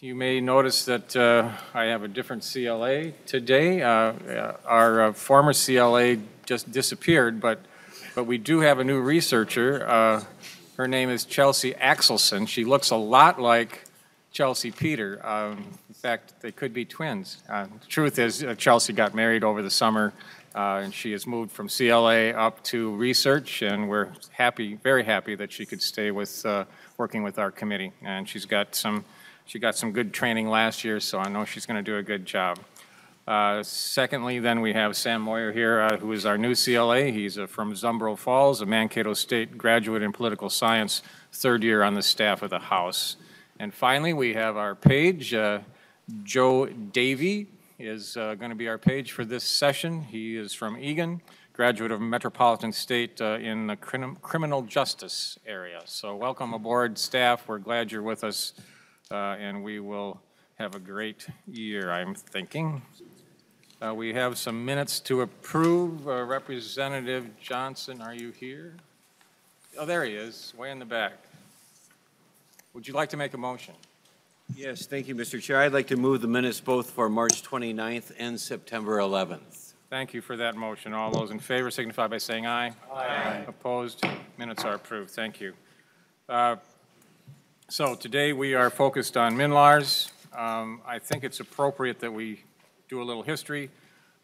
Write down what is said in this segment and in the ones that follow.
You may notice that I have a different CLA today. Our former CLA just disappeared, but we do have a new researcher. Her name is Chelsea Axelson. She looks a lot like Chelsea Peter. In fact, they could be twins. The truth is, Chelsea got married over the summer, and she has moved from CLA up to research, and we're happy, very happy that she could stay with working with our committee. And she got some good training last year, so I know she's going to do a good job. Secondly, then we have Sam Moyer here, who is our new CLA. He's from Zumbro Falls, a Mankato State graduate in political science, third year on the staff of the House. And finally, we have our page. Joe Davey is going to be our page for this session. He is from Egan, graduate of Metropolitan State in the criminal justice area. So welcome aboard, staff. We're glad you're with us, and we will have a great year, I'm thinking. We have some minutes to approve. Representative Johnson, are you here? Oh, there he is, way in the back. Would you like to make a motion? Yes, thank you, Mr. Chair. I'd like to move the minutes both for March 29th and September 11th. Thank you for that motion. All those in favor signify by saying aye. Aye. Opposed? Minutes are approved. Thank you. So today we are focused on MNLARS. I think it's appropriate that we do a little history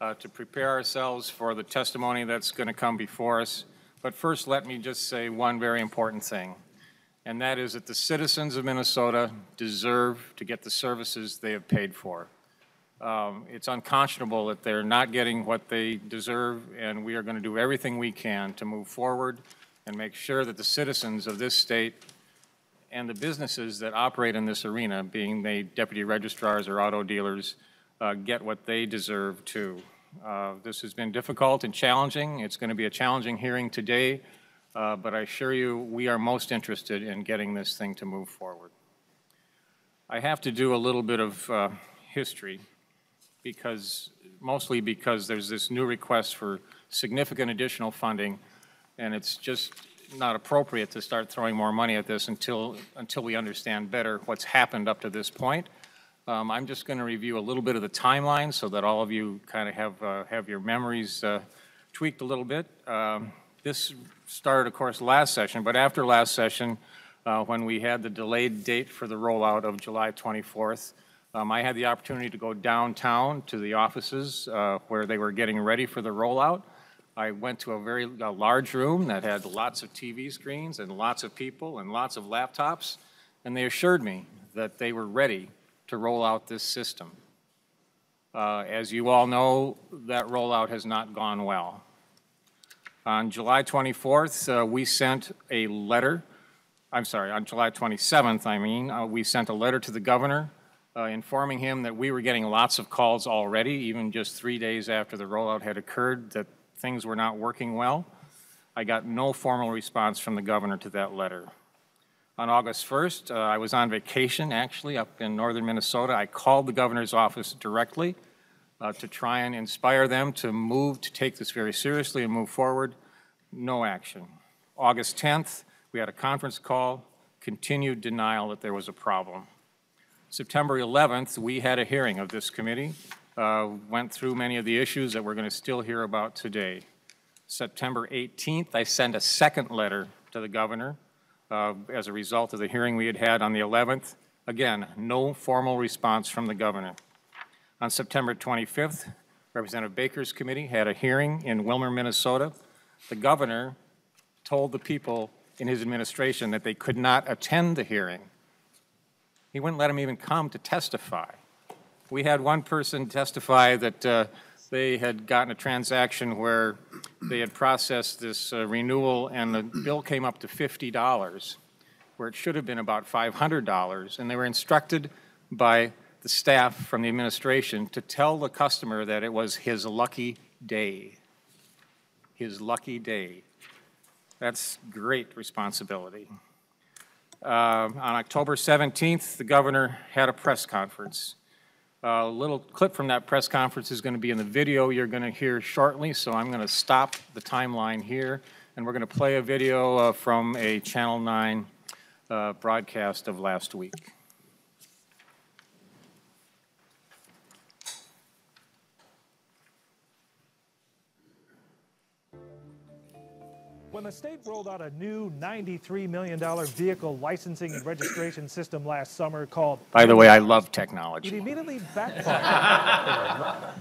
to prepare ourselves for the testimony that's going to come before us. But first, let me just say one very important thing, and that is that the citizens of Minnesota deserve to get the services they have paid for. It's unconscionable that they're not getting what they deserve, and we are going to do everything we can to move forward and make sure that the citizens of this state and the businesses that operate in this arena, being they deputy registrars or auto dealers, get what they deserve too. This has been difficult and challenging. It's going to be a challenging hearing today, but I assure you we are most interested in getting this thing to move forward. I have to do a little bit of history mostly because there's this new request for significant additional funding, and it's just not appropriate to start throwing more money at this until we understand better what's happened up to this point. I'm just going to review a little bit of the timeline so that all of you kind of have your memories tweaked a little bit. This started, of course, last session, but after last session, when we had the delayed date for the rollout of July 24th, I had the opportunity to go downtown to the offices where they were getting ready for the rollout. I went to a very large room that had lots of TV screens and lots of people and lots of laptops, and they assured me that they were ready to roll out this system. As you all know, that rollout has not gone well. On July 24th, we sent a letter, on July 27th, we sent a letter to the governor informing him that we were getting lots of calls already, even just 3 days after the rollout had occurred, that things were not working well. I got no formal response from the governor to that letter. On August 1st, I was on vacation, actually, up in northern Minnesota. I called the governor's office directly to try and inspire them to take this very seriously and move forward. No action. August 10th, we had a conference call, continued denial that there was a problem. September 11th, we had a hearing of this committee, went through many of the issues that we're going to still hear about today. September 18th, I sent a second letter to the governor as a result of the hearing we had had on the 11th. Again, no formal response from the governor. On September 25th, Representative Baker's committee had a hearing in Wilmer, Minnesota. The governor told the people in his administration that they could not attend the hearing. He wouldn't let them even come to testify. We had one person testify that they had gotten a transaction where they had processed this renewal and the bill came up to $50, where it should have been about $500, and they were instructed by the staff from the administration to tell the customer that it was his lucky day. His lucky day. That's great responsibility. On October 17th, the governor had a press conference. A little clip from that press conference is going to be in the video you're going to hear shortly, so I'm going to stop the timeline here, and we're going to play a video from a Channel 9 broadcast of last week. When the state rolled out a new $93 million vehicle licensing and registration system last summer called... By the way, I love It technology. immediately backfired.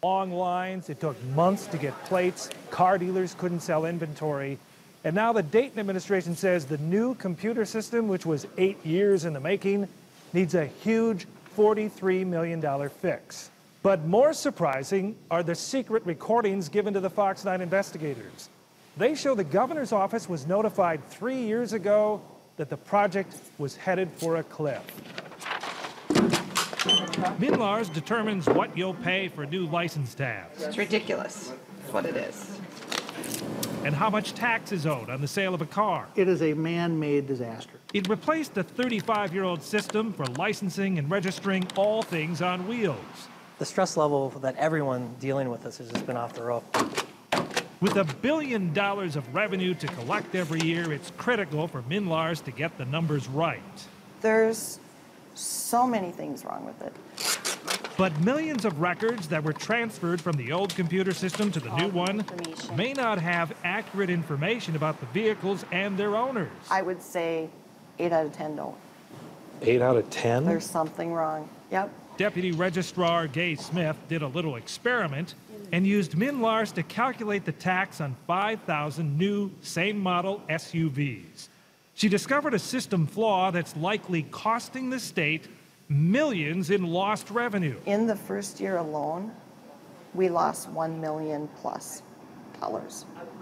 Long lines, it took months to get plates, car dealers couldn't sell inventory, and now the Dayton administration says the new computer system, which was 8 years in the making, needs a huge $43 million fix. But more surprising are the secret recordings given to the Fox 9 investigators. They show the governor's office was notified 3 years ago that the project was headed for a cliff. MNLARS determines what you'll pay for new license tabs It's ridiculous. That's what it is. and how much tax is owed on the sale of a car. It is a man-made disaster. It replaced the 35-year-old system for licensing and registering all things on wheels. The stress level that everyone dealing with this has just been off the roof. With $1 billion of revenue to collect every year, it's critical for MNLARS to get the numbers right. There's so many things wrong with it. But millions of records that were transferred from the old computer system to the new one may not have accurate information about the vehicles and their owners. I would say 8 out of 10 don't. 8 out of 10? There's something wrong. Yep. Deputy Registrar Gay Smith did a little experiment and used MNLARS to calculate the tax on 5,000 new, same model SUVs. She discovered a system flaw that's likely costing the state millions in lost revenue. In the first year alone, we lost $1 million plus.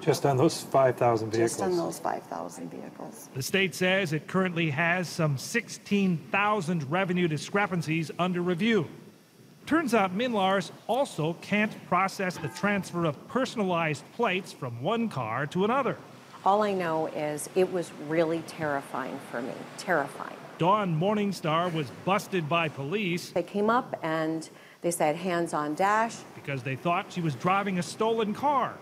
Just on those 5,000 vehicles? Just on those 5,000 vehicles. The state says it currently has some 16,000 revenue discrepancies under review. Turns out MNLARS also can't process the transfer of personalized plates from one car to another. All I know is it was really terrifying for me, terrifying. Dawn Morningstar was busted by police. They came up and they said hands on dash. Because they thought she was driving a stolen car.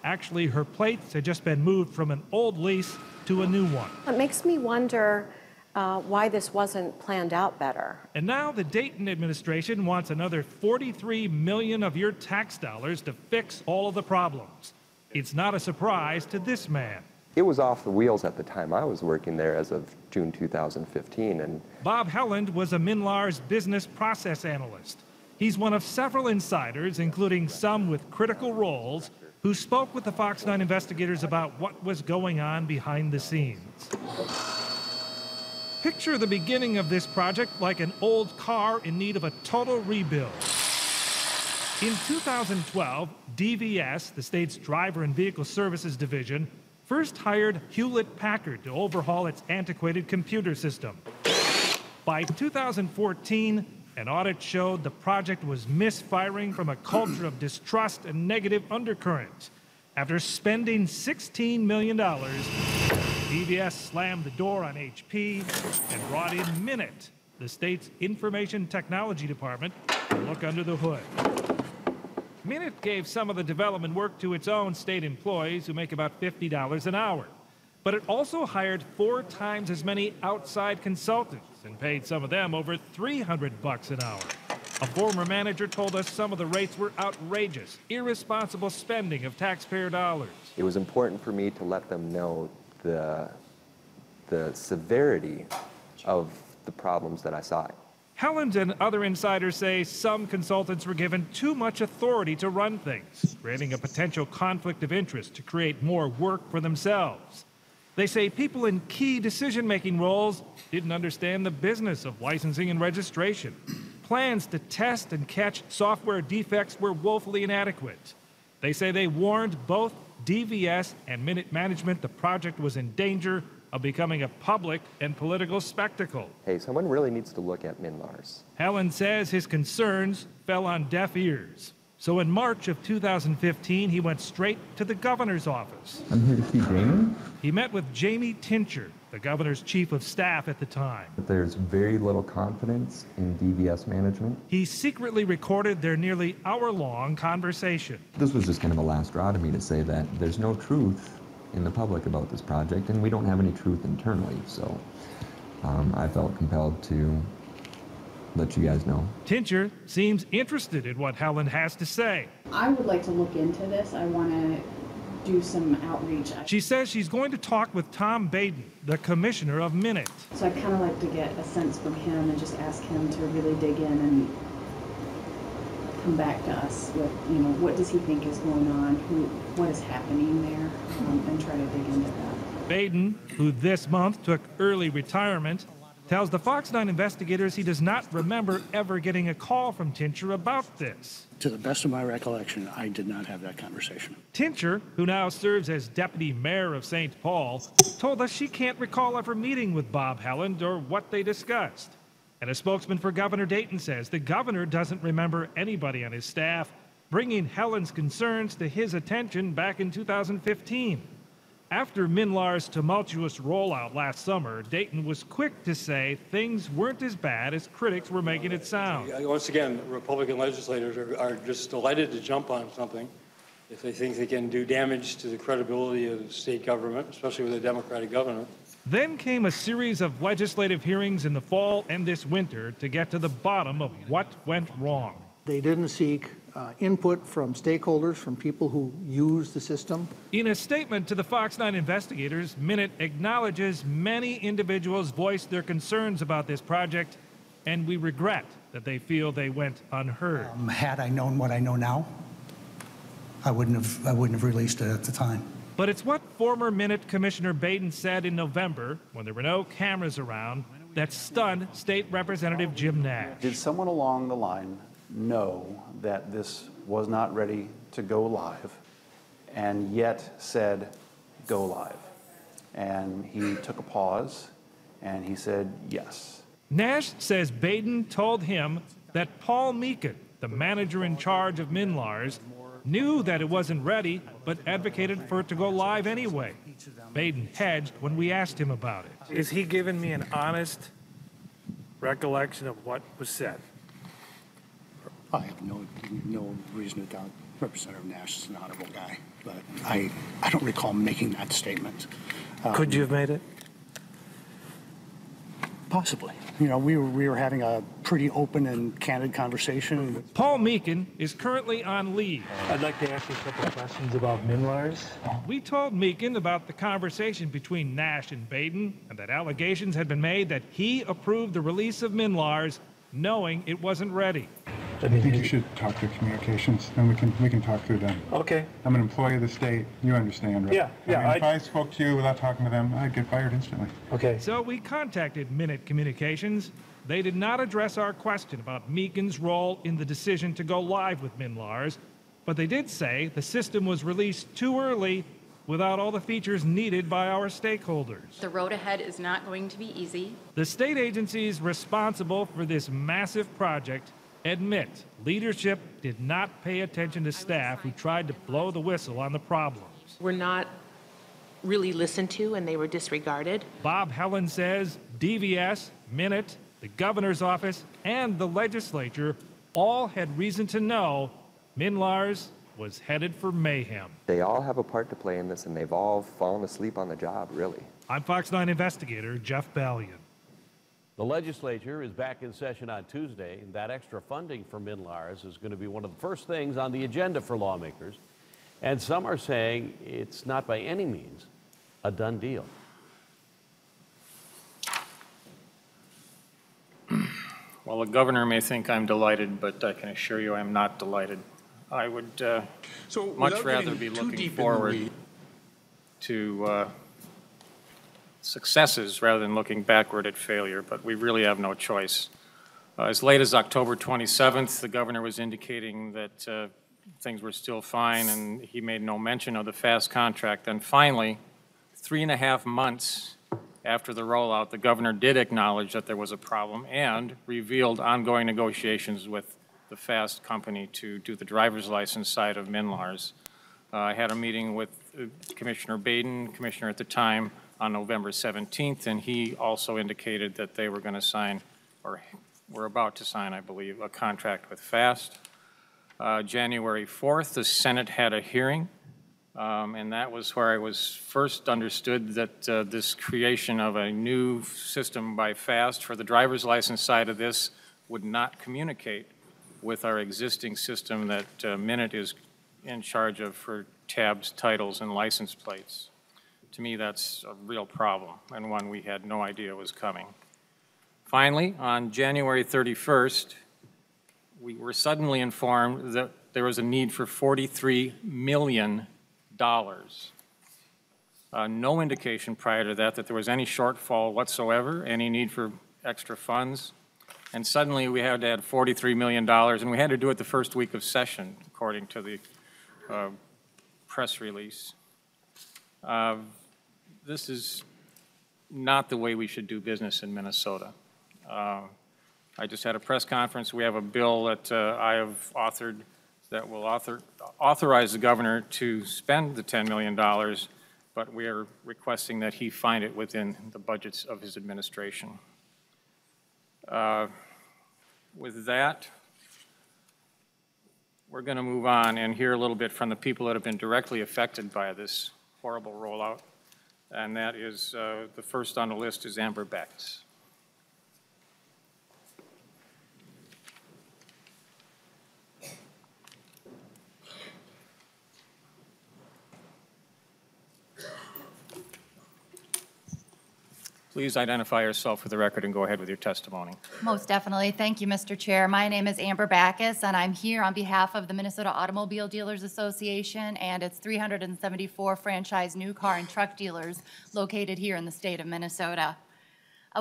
Actually, her plates had just been moved from an old lease to a new one. It makes me wonder why this wasn't planned out better. And now the Dayton administration wants another $43 million of your tax dollars to fix all of the problems. It's not a surprise to this man. It was off the wheels at the time I was working there as of June 2015. And Bob Helland was a MNLARS business process analyst. He's one of several insiders, including some with critical roles, who spoke with the Fox 9 investigators about what was going on behind the scenes. Picture the beginning of this project like an old car in need of a total rebuild. In 2012, DVS, the state's Driver and Vehicle Services Division, first hired Hewlett-Packard to overhaul its antiquated computer system. By 2014, an audit showed the project was misfiring from a culture of distrust and negative undercurrents. After spending $16 million, DVS slammed the door on HP and brought in Minute, the state's information technology department, to look under the hood. Minute gave some of the development work to its own state employees who make about $50 an hour. But it also hired 4 times as many outside consultants and paid some of them over $300 an hour. A former manager told us some of the rates were outrageous, irresponsible spending of taxpayer dollars. it was important for me to let them know the severity of the problems that I saw. Helland and other insiders say some consultants were given too much authority to run things, creating a potential conflict of interest to create more work for themselves. They say people in key decision-making roles didn't understand the business of licensing and registration. plans to test and catch software defects were woefully inadequate. They say they warned both DVS and Minute Management the project was in danger of becoming a public and political spectacle. Hey, someone really needs to look at MNLARS. Helen says his concerns fell on deaf ears. So in March of 2015, he went straight to the governor's office. I'm here to see Jamie. He met with Jamie Tincher, the governor's chief of staff at the time. But there's very little confidence in DVS management. He secretly recorded their nearly hour-long conversation. This was just kind of a last straw to me to say that there's no truth in the public about this project, and we don't have any truth internally, so I felt compelled to let you guys know. Tincher seems interested in what Helen has to say. I would like to look into this. I want to do some outreach. She says she's going to talk with Tom Baden, the commissioner of Minute. So I'd kind of like to get a sense from him and just ask him to really dig in and come back to us with, what does he think is going on, what is happening there, and try to dig into that. Baden, who this month took early retirement, tells the Fox 9 investigators he does not remember ever getting a call from Tincher about this. To the best of my recollection, I did not have that conversation. Tincher, who now serves as deputy mayor of St. Paul, told us she can't recall ever meeting with Bob Helland or what they discussed. And a spokesman for Governor Dayton says the governor doesn't remember anybody on his staff bringing Helland's concerns to his attention back in 2015. After MNLARS' tumultuous rollout last summer, Dayton was quick to say things weren't as bad as critics were making it sound. Once again, Republican legislators are just delighted to jump on something if they think they can do damage to the credibility of state government, especially with a Democratic governor. Then came a series of legislative hearings in the fall and this winter to get to the bottom of what went wrong. They didn't seek input from stakeholders, from people who use the system. In a statement to the Fox 9 investigators, Minute acknowledges many individuals voiced their concerns about this project, and we regret that they feel they went unheard. Had I known what I know now, I wouldn't have released it at the time. But it's what former Minute Commissioner Baden said in November, when there were no cameras around, that stunned State Representative Jim Nash. Did someone along the line know that this was not ready to go live and yet said go live? And he took a pause and he said yes. Nash says Baden told him that Paul Meekin, the manager in charge of MNLARS, knew that it wasn't ready, but advocated for it to go live anyway. Baden hedged when we asked him about it. Is he giving me an honest recollection of what was said? I have no reason to doubt Representative Nash is an honorable guy, but I don't recall making that statement. Could you have made it? Possibly. We were having a pretty open and candid conversation. Paul Meekin is currently on leave. I'd like to ask you a couple of questions about MNLARS. We told Meekin about the conversation between Nash and Baden, and that allegations had been made that he approved the release of MNLARS, knowing it wasn't ready. I think you should talk to communications, and we can talk through them. Okay. I'm an employee of the state. You understand, right? Yeah. I mean, if I spoke to you without talking to them, I'd get fired instantly. Okay. So we contacted Minute Communications. They did not address our question about Meekin's role in the decision to go live with MNLARS, but they did say the system was released too early without all the features needed by our stakeholders. The road ahead is not going to be easy. The state agencies responsible for this massive project admit leadership did not pay attention to staff who tried to blow the whistle on the problems. We're not really listened to, and they were disregarded. Bob Helland says DVS, Minute, the governor's office, and the legislature all had reason to know MNLARS was headed for mayhem. They all have a part to play in this, and they've all fallen asleep on the job, really. I'm Fox 9 investigator Jeff Ballion. The legislature is back in session on Tuesday, and that extra funding for MNLARS is going to be one of the first things on the agenda for lawmakers. And some are saying it's not by any means a done deal. Well, the governor may think I'm delighted, but I can assure you I'm not delighted. I would much rather be looking forward to successes rather than looking backward at failure, but we really have no choice. As late as October 27th, the governor was indicating that things were still fine, and he made no mention of the FAST contract. And finally, 3.5 months after the rollout, the governor did acknowledge that there was a problem and revealed ongoing negotiations with the FAST company to do the driver's license side of MNLARS. I had a meeting with Commissioner Baden, commissioner at the time, on November 17th, and he also indicated that they were going to sign, or were about to sign, I believe, a contract with FAST. January 4th, the Senate had a hearing, and that was where I was first understood that this creation of a new system by FAST for the driver's license side of this would not communicate with our existing system that MN.IT is in charge of for tabs, titles, and license plates. To me, that's a real problem, and one we had no idea was coming. Finally, on January 31st, we were suddenly informed that there was a need for $43 million. No indication prior to that there was any shortfall whatsoever, any need for extra funds. And suddenly we had to add $43 million, and we had to do it the first week of session, according to the press release. This is not the way we should do business in Minnesota. I just had a press conference. We have a bill that I have authored that will authorize the governor to spend the $10 million, but we are requesting that he find it within the budgets of his administration. With that, we're going to move on and hear a little bit from the people that have been directly affected by this horrible rollout, and that is the first on the list is Amber Backhaus. Please identify yourself for the record and go ahead with your testimony. Most definitely. Thank you, Mr. Chair. My name is Amber Backhaus, and I'm here on behalf of the Minnesota Automobile Dealers Association and its 374 franchise new car and truck dealers located here in the state of Minnesota.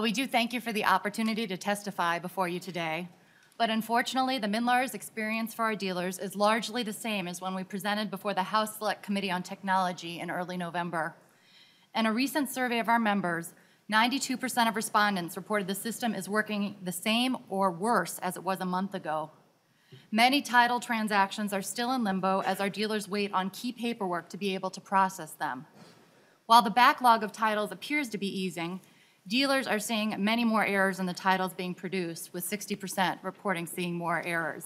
We do thank you for the opportunity to testify before you today, but unfortunately, the MNLARS experience for our dealers is largely the same as when we presented before the House Select Committee on Technology in early November. In a recent survey of our members, 92% of respondents reported the system is working the same or worse as it was a month ago. Many title transactions are still in limbo as our dealers wait on key paperwork to be able to process them. While the backlog of titles appears to be easing, dealers are seeing many more errors in the titles being produced, with 60% reporting seeing more errors.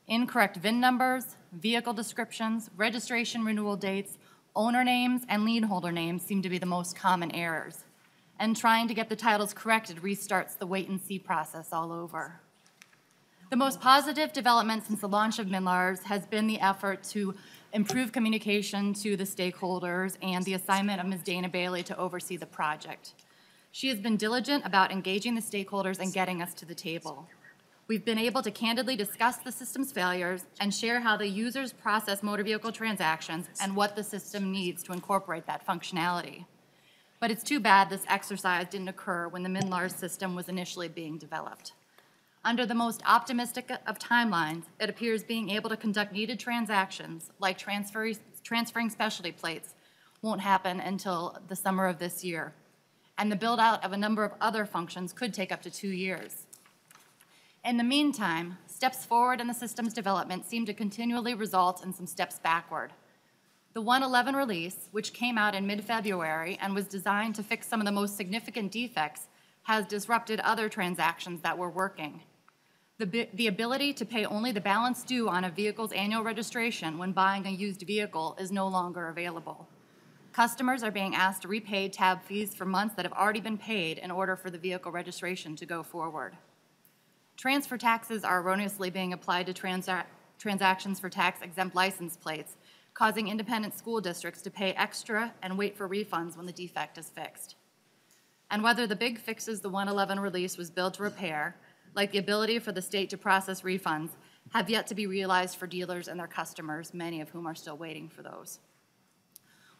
Incorrect VIN numbers, vehicle descriptions, registration renewal dates, owner names, and lien holder names seem to be the most common errors. And trying to get the titles corrected restarts the wait-and-see process all over. The most positive development since the launch of MNLARS has been the effort to improve communication to the stakeholders and the assignment of Ms. Dana Bailey to oversee the project. She has been diligent about engaging the stakeholders and getting us to the table. We've been able to candidly discuss the system's failures and share how the users process motor vehicle transactions and what the system needs to incorporate that functionality. But it's too bad this exercise didn't occur when the MNLARS system was initially being developed. Under the most optimistic of timelines, it appears being able to conduct needed transactions, like transferring specialty plates, won't happen until the summer of this year. And the build-out of a number of other functions could take up to 2 years. In the meantime, steps forward in the system's development seem to continually result in some steps backward. The 111 release, which came out in mid-February and was designed to fix some of the most significant defects, has disrupted other transactions that were working. The ability to pay only the balance due on a vehicle's annual registration when buying a used vehicle is no longer available. Customers are being asked to repay tab fees for months that have already been paid in order for the vehicle registration to go forward. Transfer taxes are erroneously being applied to transactions for tax-exempt license plates, causing independent school districts to pay extra and wait for refunds when the defect is fixed. And whether the big fixes the 111 release was built to repair, like the ability for the state to process refunds, have yet to be realized for dealers and their customers, many of whom are still waiting for those.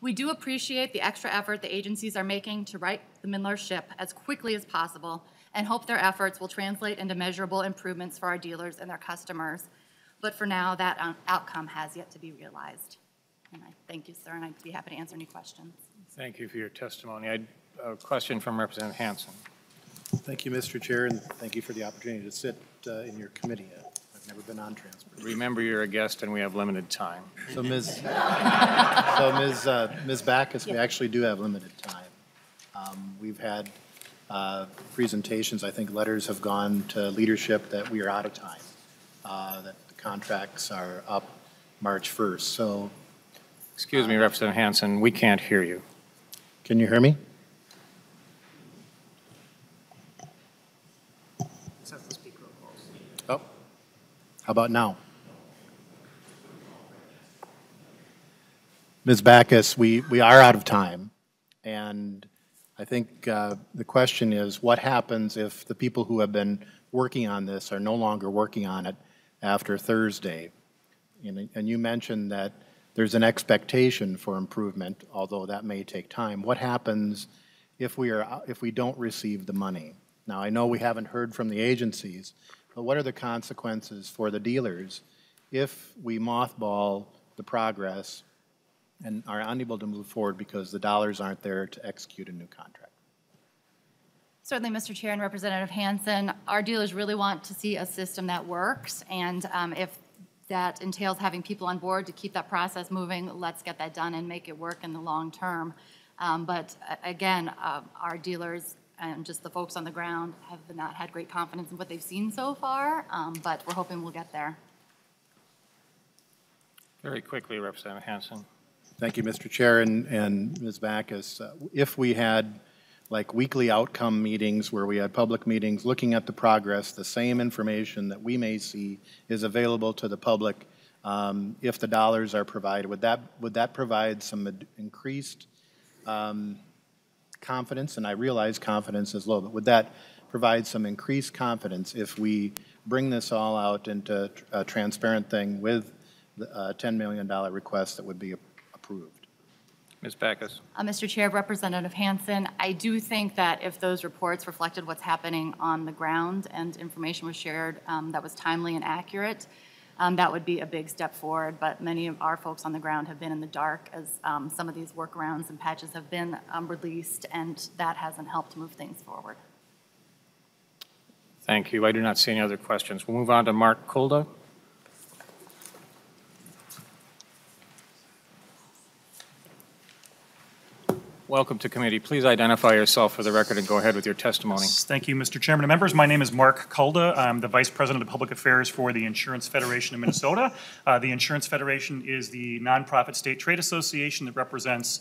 We do appreciate the extra effort the agencies are making to right the MNLARS ship as quickly as possible and hope their efforts will translate into measurable improvements for our dealers and their customers. But for now, that outcome has yet to be realized. And I thank you, sir, and I'd be happy to answer any questions. Thank you for your testimony. A question from Representative Hansen. Thank you, Mr. Chair, and thank you for the opportunity to sit in your committee. I've never been on transport. Remember, you're a guest and we have limited time. So, Ms. Backhaus, we actually do have limited time. We've had presentations. I think letters have gone to leadership that we are out of time, that the contracts are up March 1st. So, excuse me, Representative Hansen, we can't hear you. Can you hear me? Oh, how about now? Ms. Backhaus, we are out of time, and I think the question is, what happens if the people who have been working on this are no longer working on it after Thursday? And you mentioned that there's an expectation for improvement, although that may take time. What happens if we don't receive the money? Now, I know we haven't heard from the agencies, but what are the consequences for the dealers if we mothball the progress and are unable to move forward because the dollars aren't there to execute a new contract? Certainly, Mr. Chair and Representative Hansen, our dealers really want to see a system that works, and if that entails having people on board to keep that process moving, let's get that done and make it work in the long term. But again, our dealers and just the folks on the ground have not had great confidence in what they've seen so far, but we're hoping we'll get there. Very quickly, Representative Hansen. Thank you, Mr. Chair and Ms. Backhaus. If we had like weekly outcome meetings where we had public meetings looking at the progress, the same information that we may see is available to the public if the dollars are provided, would that provide some increased confidence? And I realize confidence is low, but would that provide some increased confidence if we bring this all out into a transparent thing with a $10 million request that would be approved? Ms. Backhaus. Mr. Chair, Representative Hansen, I do think that if those reports reflected what's happening on the ground and information was shared that was timely and accurate, that would be a big step forward. But many of our folks on the ground have been in the dark as some of these workarounds and patches have been released, and that hasn't helped to move things forward. Thank you. I do not see any other questions. We'll move on to Mark Kolda. Welcome to committee. Please identify yourself for the record and go ahead with your testimony. Thank you, Mr. Chairman and members. My name is Mark Kulda. I'm the Vice President of Public Affairs for the Insurance Federation of Minnesota. The Insurance Federation is the nonprofit state trade association that represents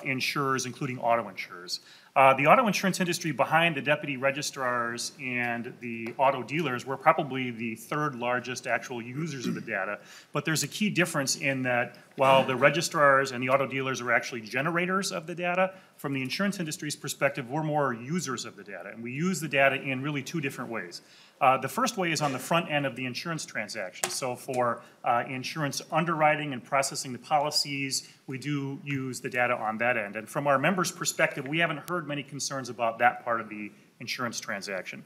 insurers, including auto insurers. The auto insurance industry, behind the deputy registrars and the auto dealers, were probably the third largest actual users of the data. But there's a key difference in that while the registrars and the auto dealers are actually generators of the data, from the insurance industry's perspective, we're more users of the data. And we use the data in really two different ways. The first way is on the front end of the insurance transaction. So for insurance underwriting and processing the policies, we do use the data on that end. And from our members' perspective, we haven't heard many concerns about that part of the insurance transaction.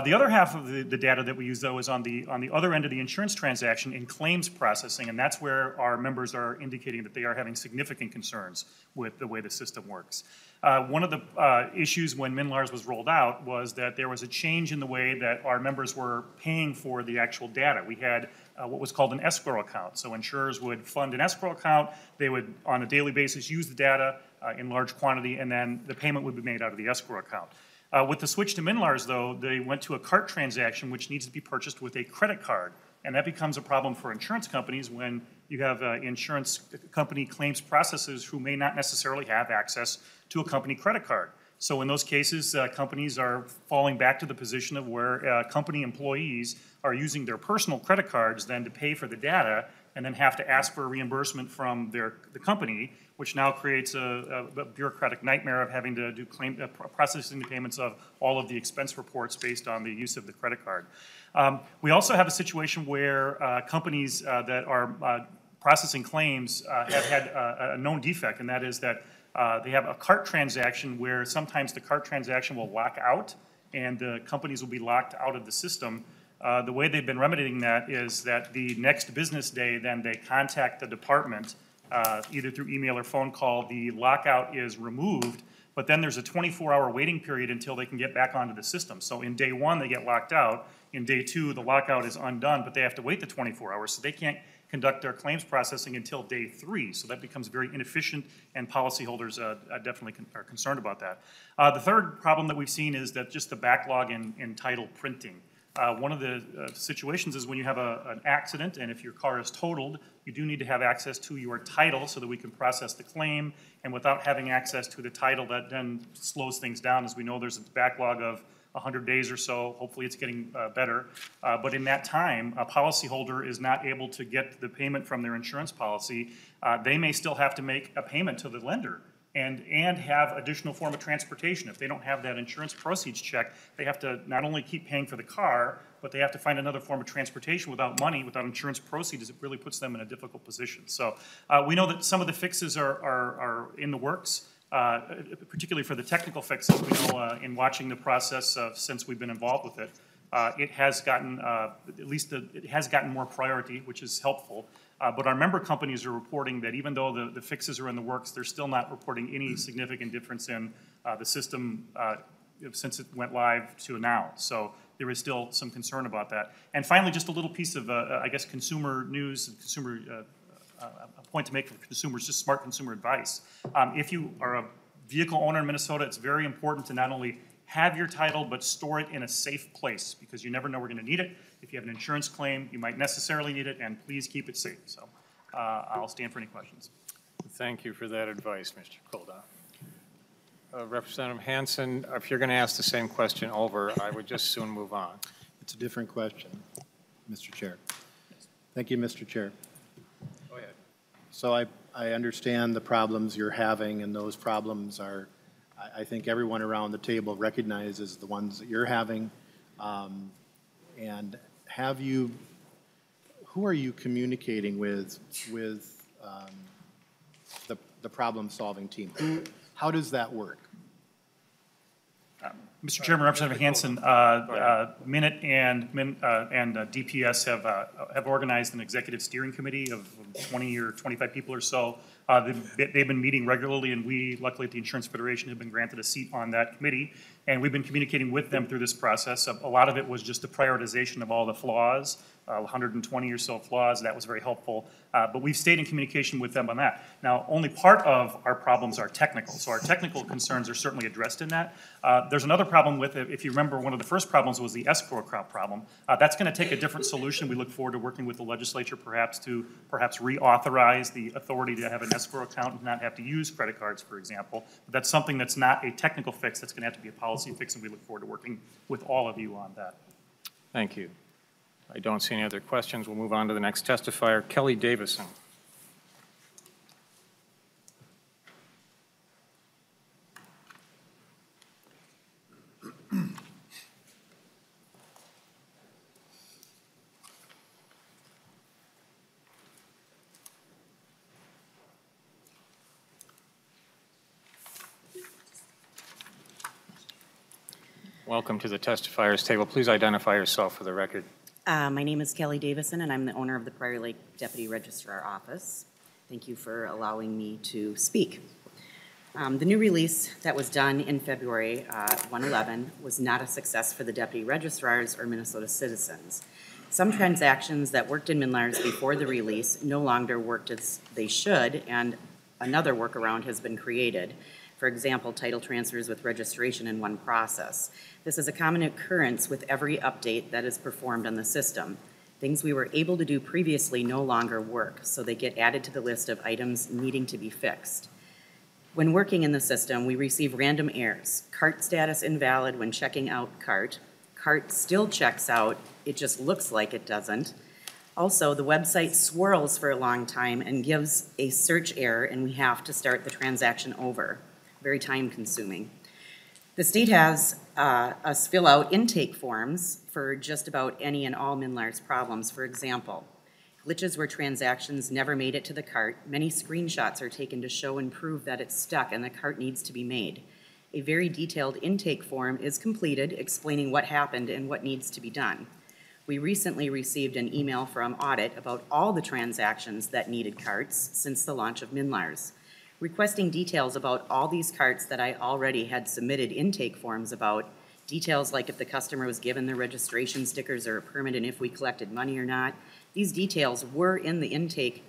The other half of the data that we use, though, is on the other end of the insurance transaction in claims processing, and that's where our members are indicating that they are having significant concerns with the way the system works. One of the issues when MNLARS was rolled out was that there was a change in the way that our members were paying for the actual data. We had what was called an escrow account. So insurers would fund an escrow account. They would, on a daily basis, use the data in large quantity, and then the payment would be made out of the escrow account. With the switch to MNLARS, though, they went to a cart transaction which needs to be purchased with a credit card. And that becomes a problem for insurance companies when you have insurance company claims processors who may not necessarily have access to a company credit card. So in those cases, companies are falling back to the position of where company employees are using their personal credit cards then to pay for the data and then have to ask for a reimbursement from the company, which now creates a bureaucratic nightmare of having to do processing the payments of all of the expense reports based on the use of the credit card. We also have a situation where companies that are processing claims have had a known defect, and that is that they have a cart transaction where sometimes the cart transaction will lock out and the companies will be locked out of the system. The way they've been remedying that is that the next business day, then they contact the department, either through email or phone call, the lockout is removed, but then there's a 24-hour waiting period until they can get back onto the system. So in day one, they get locked out. In day two, the lockout is undone, but they have to wait the 24 hours, so they can't conduct their claims processing until day 3. So that becomes very inefficient, and policyholders definitely are concerned about that. The third problem that we've seen is that just the backlog in title printing. One of the situations is when you have an accident, and if your car is totaled, you do need to have access to your title so that we can process the claim. And without having access to the title, that then slows things down. As we know, there's a backlog of 100 days or so. Hopefully it's getting better. But in that time, a policyholder is not able to get the payment from their insurance policy. They may still have to make a payment to the lender and have additional form of transportation. If they don't have that insurance proceeds check, they have to not only keep paying for the car, but they have to find another form of transportation without money, without insurance proceeds. It really puts them in a difficult position. So we know that some of the fixes are in the works, particularly for the technical fixes. We know in watching the process since we've been involved with it, it has gotten, it has gotten more priority, which is helpful. But our member companies are reporting that even though the fixes are in the works, they're still not reporting any significant difference in the system since it went live to now. So there is still some concern about that. And finally, just a little piece of, I guess, consumer news, consumer, a point to make for consumers, just smart consumer advice. If you are a vehicle owner in Minnesota, it's very important to not only have your title, but store it in a safe place, because you never know we're going to need it. If you have an insurance claim, you might necessarily need it, and please keep it safe. So I'll stand for any questions. Thank you for that advice, Mr. Kolda. Representative Hansen, if you're going to ask the same question over, I would just soon move on. It's a different question, Mr. Chair. Thank you, Mr. Chair. Go ahead. So I understand the problems you're having, and those problems are, I think everyone around the table recognizes the ones that you're having. And have you, who are you communicating with the problem-solving team? How does that work? Mr. Chairman, Representative Hansen, MN.IT and DPS have organized an executive steering committee of 20 or 25 people or so. They've been meeting regularly, and we, luckily at the Insurance Federation, have been granted a seat on that committee. And we've been communicating with them through this process. A lot of it was just the prioritization of all the flaws, 120 or so flaws. That was very helpful. But we've stayed in communication with them on that. Now, only part of our problems are technical. So our technical concerns are certainly addressed in that. There's another problem with it. If you remember, one of the first problems was the escrow account problem. That's going to take a different solution. We look forward to working with the legislature perhaps to reauthorize the authority to have an escrow account and not have to use credit cards, for example. But that's something that's not a technical fix. That's going to have to be a policy fix, and we look forward to working with all of you on that. Thank you. I don't see any other questions. We'll move on to the next testifier, Kelly Davison. Welcome to the testifiers table. Please identify yourself for the record. My name is Kelly Davison, and I'm the owner of the Prior Lake Deputy Registrar Office. Thank you for allowing me to speak. The new release that was done in February 111 was not a success for the deputy registrars or Minnesota citizens. Some transactions that worked in MNLARS before the release no longer worked as they should, and another workaround has been created. For example, title transfers with registration in one process. This is a common occurrence with every update that is performed on the system. Things we were able to do previously no longer work, so they get added to the list of items needing to be fixed. When working in the system, we receive random errors. Cart status invalid when checking out cart. Cart still checks out, it just looks like it doesn't. Also, the website swirls for a long time and gives a search error, and we have to start the transaction over. Very time consuming. The state has us fill out intake forms for just about any and all MNLARS problems. For example, glitches where transactions never made it to the cart. Many screenshots are taken to show and prove that it's stuck and the cart needs to be made. A very detailed intake form is completed explaining what happened and what needs to be done. We recently received an email from Audit about all the transactions that needed carts since the launch of MNLARS, requesting details about all these carts that I already had submitted intake forms about, details like if the customer was given their registration stickers or a permit and if we collected money or not. These details were in the intake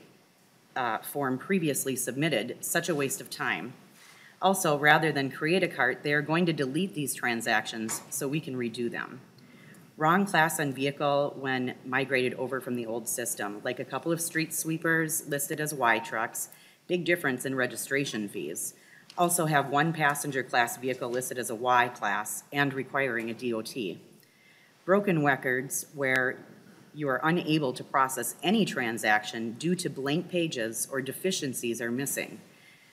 form previously submitted, such a waste of time. Also, rather than create a cart, they are going to delete these transactions so we can redo them. Wrong class on vehicle when migrated over from the old system, like a couple of street sweepers listed as Y trucks, big difference in registration fees. Also have one passenger class vehicle listed as a Y class and requiring a DOT. Broken records where you are unable to process any transaction due to blank pages or deficiencies are missing.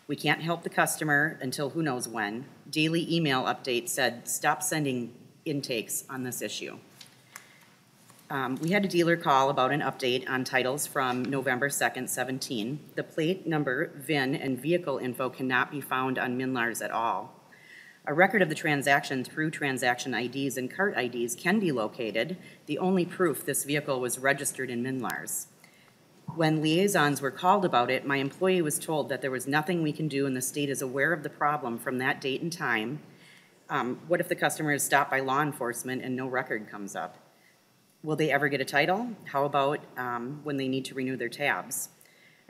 We can't help the customer until who knows when. Daily email update said, stop sending intakes on this issue. We had a dealer call about an update on titles from November 2nd, 17. The plate number, VIN, and vehicle info cannot be found on MNLARS at all. A record of the transaction through transaction IDs and cart IDs can be located, the only proof this vehicle was registered in MNLARS. When liaisons were called about it, my employee was told that there was nothing we can do and the state is aware of the problem from that date and time. What if the customer is stopped by law enforcement and no record comes up? Will they ever get a title? How about when they need to renew their tabs?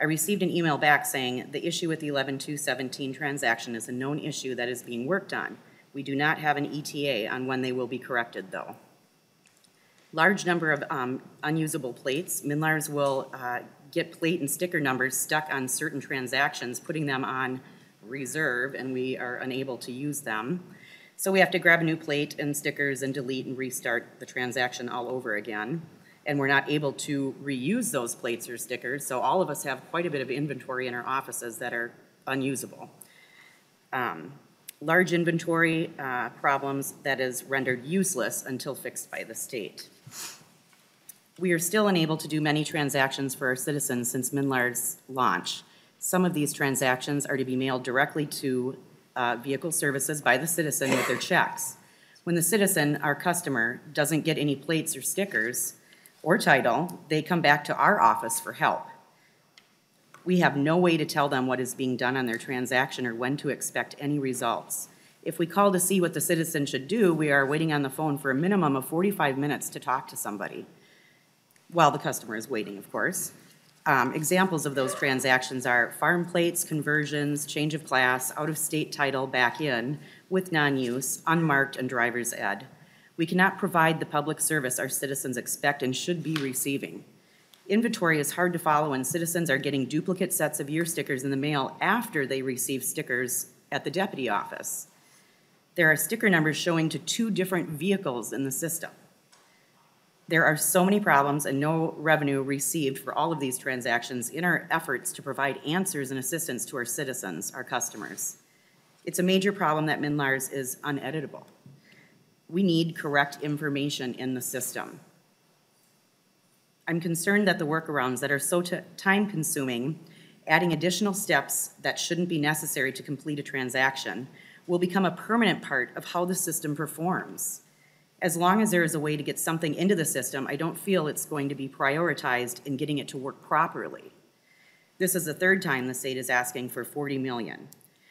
I received an email back saying the issue with the 11-2-17 transaction is a known issue that is being worked on. We do not have an ETA on when they will be corrected, though. Large number of unusable plates. MNLARS will get plate and sticker numbers stuck on certain transactions, putting them on reserve, and we are unable to use them. So we have to grab a new plate and stickers and delete and restart the transaction all over again. And we're not able to reuse those plates or stickers, so all of us have quite a bit of inventory in our offices that are unusable. Large inventory problems that is rendered useless until fixed by the state. We are still unable to do many transactions for our citizens since MNLARS launch. Some of these transactions are to be mailed directly to vehicle services by the citizen with their checks. When the citizen, our customer, doesn't get any plates or stickers or title, they come back to our office for help. We have no way to tell them what is being done on their transaction or when to expect any results. If we call to see what the citizen should do, we are waiting on the phone for a minimum of 45 minutes to talk to somebody, while the customer is waiting, of course. Examples of those transactions are farm plates, conversions, change of class, out-of-state title back in, with non-use, unmarked, and driver's ed. We cannot provide the public service our citizens expect and should be receiving. Inventory is hard to follow and citizens are getting duplicate sets of year stickers in the mail after they receive stickers at the deputy office. There are sticker numbers showing to 2 different vehicles in the system. There are so many problems and no revenue received for all of these transactions in our efforts to provide answers and assistance to our citizens, our customers. It's a major problem that MNLARS is uneditable. We need correct information in the system. I'm concerned that the workarounds that are so time-consuming, adding additional steps that shouldn't be necessary to complete a transaction, will become a permanent part of how the system performs. As long as there is a way to get something into the system, I don't feel it's going to be prioritized in getting it to work properly. This is the 3rd time the state is asking for $40 million.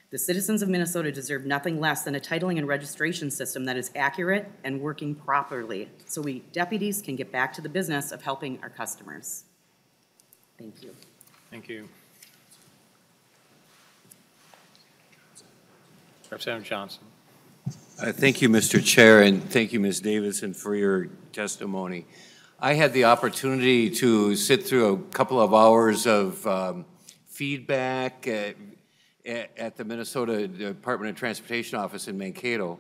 The citizens of Minnesota deserve nothing less than a titling and registration system that is accurate and working properly, so we deputies can get back to the business of helping our customers. Thank you. Thank you. Representative Johnson. Thank you, Mr. Chair, and thank you, Ms. Davison, for your testimony. I had the opportunity to sit through a couple of hours of feedback at the Minnesota Department of Transportation office in Mankato,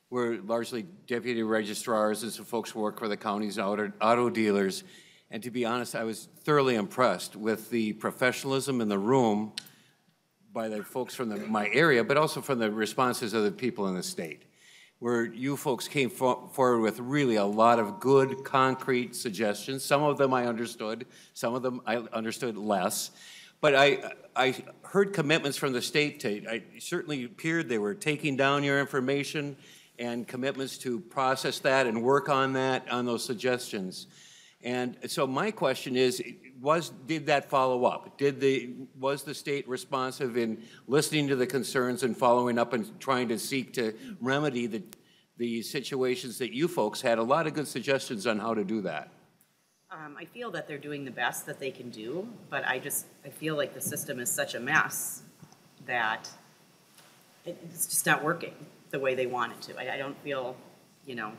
where largely deputy registrars and some folks who work for the county's auto dealers. And to be honest, I was thoroughly impressed with the professionalism in the room by the folks from my area, but also from the responses of the people in the state, where you folks came forward with really a lot of good, concrete suggestions. Some of them I understood, some of them I understood less. But I heard commitments from the state. It certainly appeared they were taking down your information and commitments to process that and work on that, on those suggestions. And so my question is, did that follow up? Was the state responsive in listening to the concerns and following up and trying to seek to remedy the situations that you folks had? A lot of good suggestions on how to do that. I feel that they're doing the best that they can do, but I feel like the system is such a mess that it's just not working the way they want it to. I don't feel, you know,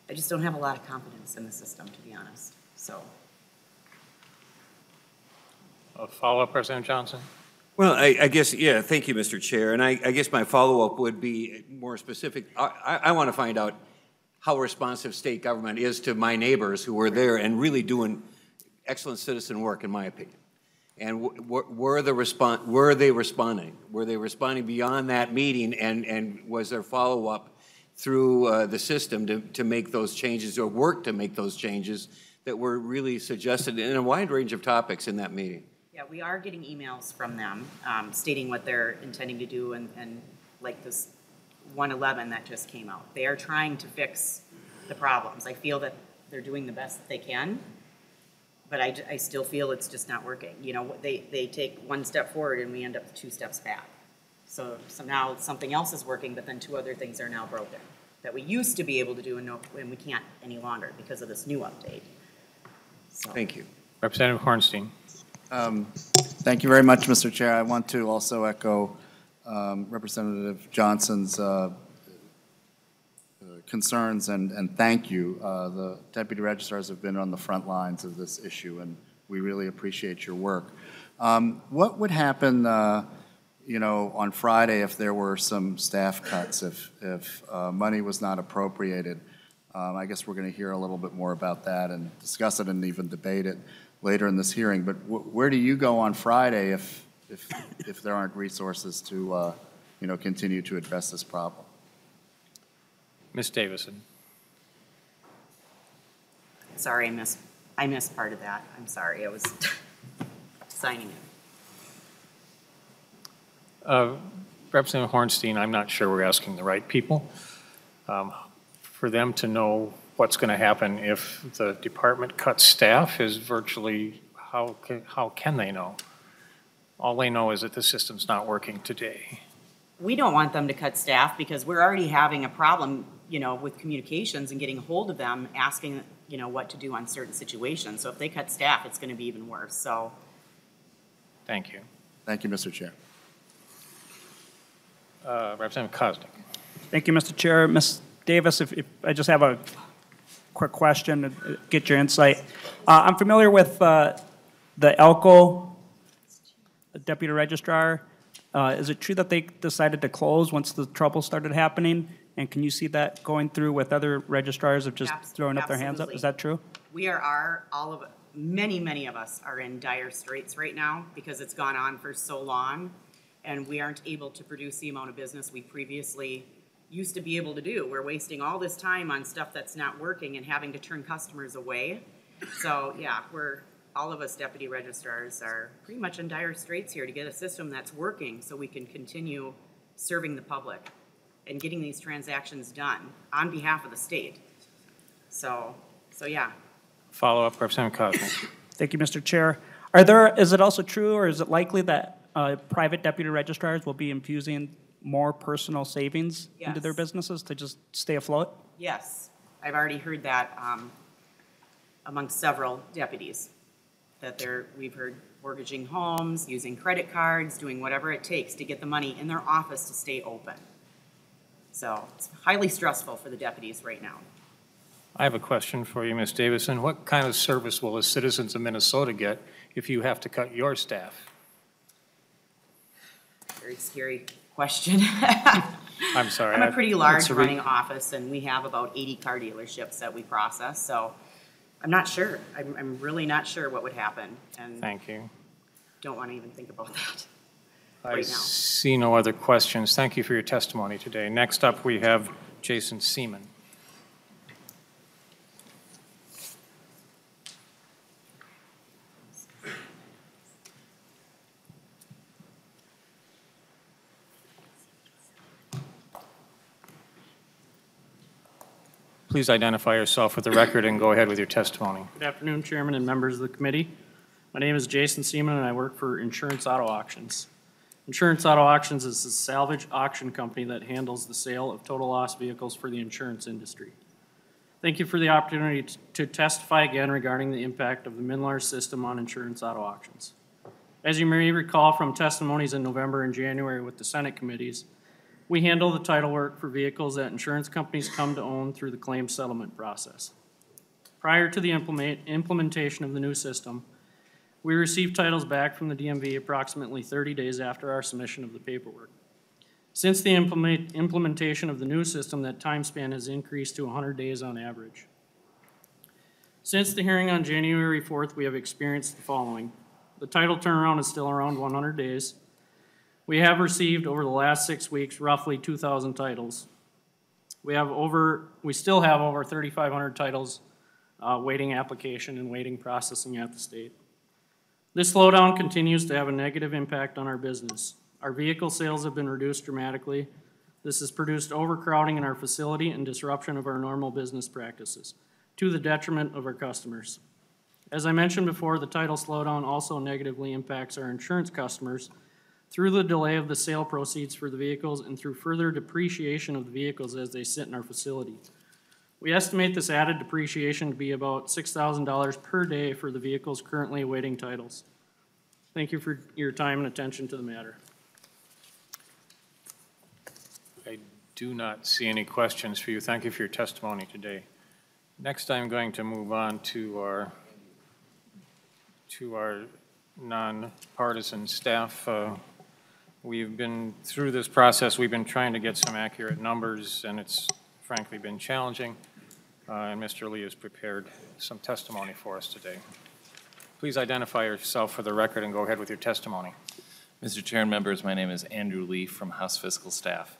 I just don't have a lot of confidence in the system, to be honest, so. A follow-up, Representative Johnson? Well, I guess, yeah, thank you, Mr. Chair. And I guess my follow-up would be more specific. I want to find out how responsive state government is to my neighbors who were there and really doing excellent citizen work, in my opinion. And were they responding? Were they responding beyond that meeting, and was there follow-up through the system to make those changes or work to make those changes that were really suggested in a wide range of topics in that meeting? Yeah, we are getting emails from them stating what they're intending to do, and like this 111 that just came out. They are trying to fix the problems. I feel that they're doing the best that they can, but I still feel it's just not working. You know, they take one step forward and we end up 2 steps back. So now something else is working, but then 2 other things are now broken that we used to be able to do and we can't any longer because of this new update. So. Thank you. Representative Hornstein. Thank you very much, Mr. Chair. I want to also echo Representative Johnson's concerns and thank you. The deputy registrars have been on the front lines of this issue, and we really appreciate your work. What would happen, you know, on Friday if there were some staff cuts, if money was not appropriated? I guess we're going to hear a little bit more about that and discuss it and even debate it later in this hearing. But where do you go on Friday if there aren't resources to, you know, continue to address this problem? Ms. Davison. Sorry, I missed part of that. I'm sorry, I was signing it. Representative Hornstein, I'm not sure we're asking the right people. For them to know what's going to happen if the department cuts staff is virtually, how can they know? All they know is that the system's not working today. We don't want them to cut staff because we're already having a problem, you know, with communications and getting a hold of them, asking, you know, what to do on certain situations. So if they cut staff, it's going to be even worse. So. Thank you. Thank you, Mr. Chair. Representative Koznick. Thank you, Mr. Chair. Ms. Davis, if I just have a quick question to get your insight. I'm familiar with the Elko deputy registrar. Is it true that they decided to close once the trouble started happening? And can you see that going through with other registrars of just throwing up their hands up? Is that true? We many of us are in dire straits right now because it's gone on for so long and we aren't able to produce the amount of business we previously used to be able to do. We're wasting all this time on stuff that's not working and having to turn customers away. So yeah, all of us deputy registrars are pretty much in dire straits here to get a system that's working so we can continue serving the public and getting these transactions done on behalf of the state. So yeah. Follow-up, Representative Koznick. Thank you, Mr. Chair. Is it also true or is it likely that private deputy registrars will be infusing more personal savings into their businesses to just stay afloat? Yes, I've already heard that amongst several deputies, that we've heard mortgaging homes, using credit cards, doing whatever it takes to get the money in their office to stay open. So it's highly stressful for the deputies right now. I have a question for you, Ms. Davison. What kind of service will the citizens of Minnesota get if you have to cut your staff? Very scary question. I'm sorry. I'm a pretty large running office, and we have about 80 car dealerships that we process, so I'm not sure. I'm really not sure what would happen. And thank you. Don't want to even think about that I right now. See no other questions. Thank you for your testimony today. Next up, we have Jason Seeman. Please identify yourself for the record and go ahead with your testimony. Good afternoon, Chairman and members of the committee. My name is Jason Seeman, and I work for Insurance Auto Auctions. Insurance Auto Auctions is a salvage auction company that handles the sale of total loss vehicles for the insurance industry. Thank you for the opportunity to testify again regarding the impact of the MNLARS system on insurance auto auctions. As you may recall from testimonies in November and January with the Senate committees, we handle the title work for vehicles that insurance companies come to own through the claim settlement process. Prior to the implementation of the new system, we received titles back from the DMV approximately 30 days after our submission of the paperwork. Since the implementation of the new system, that time span has increased to 100 days on average. Since the hearing on January 4th, we have experienced the following. The title turnaround is still around 100 days. We have received over the last 6 weeks roughly 2,000 titles. We still have over 3,500 titles waiting application and waiting processing at the state. This slowdown continues to have a negative impact on our business. Our vehicle sales have been reduced dramatically. This has produced overcrowding in our facility and disruption of our normal business practices, to the detriment of our customers. As I mentioned before, the title slowdown also negatively impacts our insurance customers through the delay of the sale proceeds for the vehicles and through further depreciation of the vehicles as they sit in our facility. We estimate this added depreciation to be about $6,000 per day for the vehicles currently awaiting titles. Thank you for your time and attention to the matter. I do not see any questions for you. Thank you for your testimony today. Next, I'm going to move on to our nonpartisan staff. We've been through this process. We've been trying to get some accurate numbers, and it's frankly been challenging. And Mr. Lee has prepared some testimony for us today. Please identify yourself for the record and go ahead with your testimony. Mr. Chair and members, my name is Andrew Lee from House Fiscal Staff.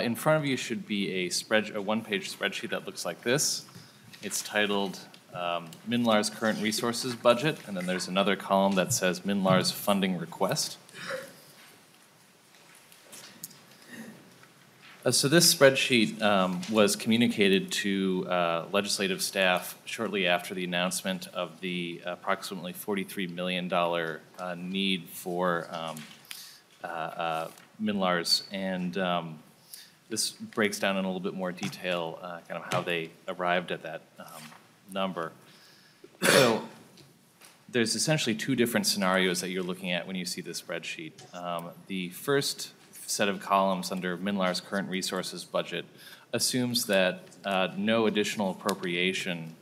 In front of you should be a one-page spreadsheet that looks like this. It's titled MNLARS Current Resources Budget, and then there's another column that says MNLARS Funding Request. So this spreadsheet was communicated to legislative staff shortly after the announcement of the approximately $43 million need for MNLARS, and this breaks down in a little bit more detail kind of how they arrived at that number. So there's essentially two different scenarios that you're looking at when you see this spreadsheet. The first set of columns under MNLARS Current Resources Budget assumes that no additional appropriation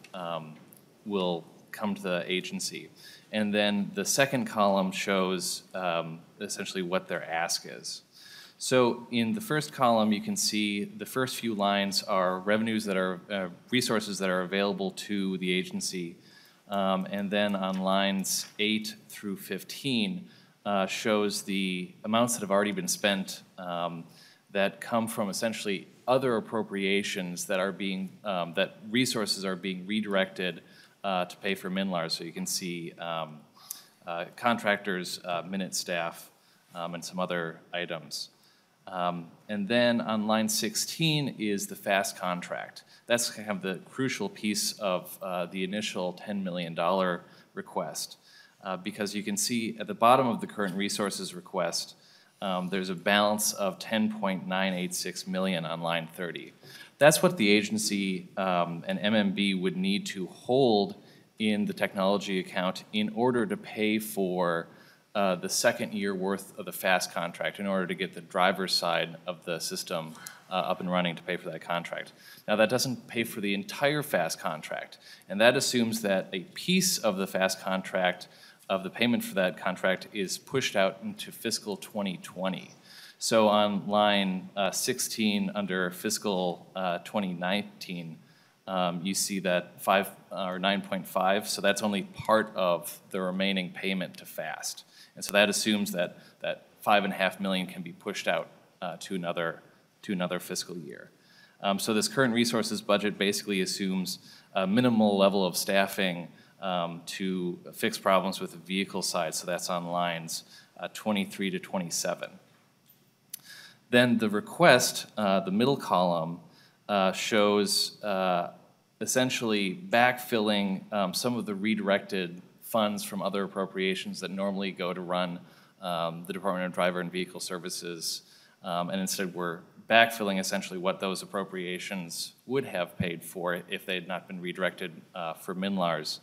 will come to the agency. And then the second column shows essentially what their ask is. So in the first column, you can see the first few lines are revenues that are, resources that are available to the agency. And then on lines 8 through 15, shows the amounts that have already been spent that come from essentially other appropriations that are being, that resources are being redirected to pay for MNLARS. So you can see contractors, minute staff, and some other items. And then on line 16 is the FAST contract. That's kind of the crucial piece of the initial $10 million request. Because you can see at the bottom of the current resources request, there's a balance of $10.986 million on line 30. That's what the agency and MMB would need to hold in the technology account in order to pay for the second year worth of the FAST contract, in order to get the driver's side of the system up and running to pay for that contract. Now that doesn't pay for the entire FAST contract, and that assumes that a piece of the FAST contract of the payment for that contract is pushed out into fiscal 2020. So on line 16 under fiscal 2019, you see that 9.5, so that's only part of the remaining payment to FAST. And so that assumes that $5.5 million can be pushed out to another fiscal year. So this current resources budget basically assumes a minimal level of staffing to fix problems with the vehicle side, so that's on lines 23 to 27. Then the request, the middle column, shows essentially backfilling some of the redirected funds from other appropriations that normally go to run the Department of Driver and Vehicle Services. And instead, we're backfilling essentially what those appropriations would have paid for if they had not been redirected for MNLARS.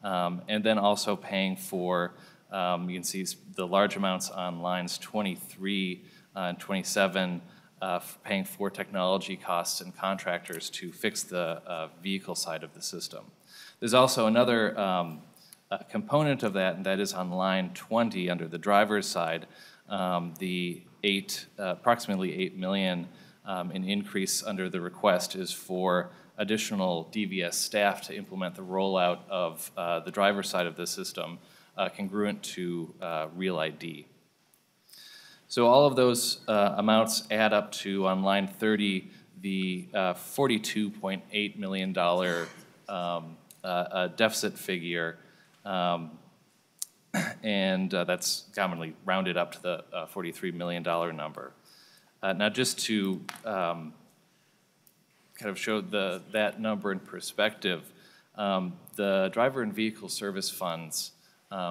And then also paying for, you can see the large amounts on lines 23 and 27, paying for technology costs and contractors to fix the vehicle side of the system. There's also another component of that, and that is on line 20 under the driver's side, the approximately $8 million in increase under the request is for additional DVS staff to implement the rollout of the driver's side of the system, congruent to Real ID. So all of those amounts add up to, on line 30, the $42.8 million deficit figure, and that's commonly rounded up to the $43 million number. Now, just to kind of show that number in perspective, the driver and vehicle service funds,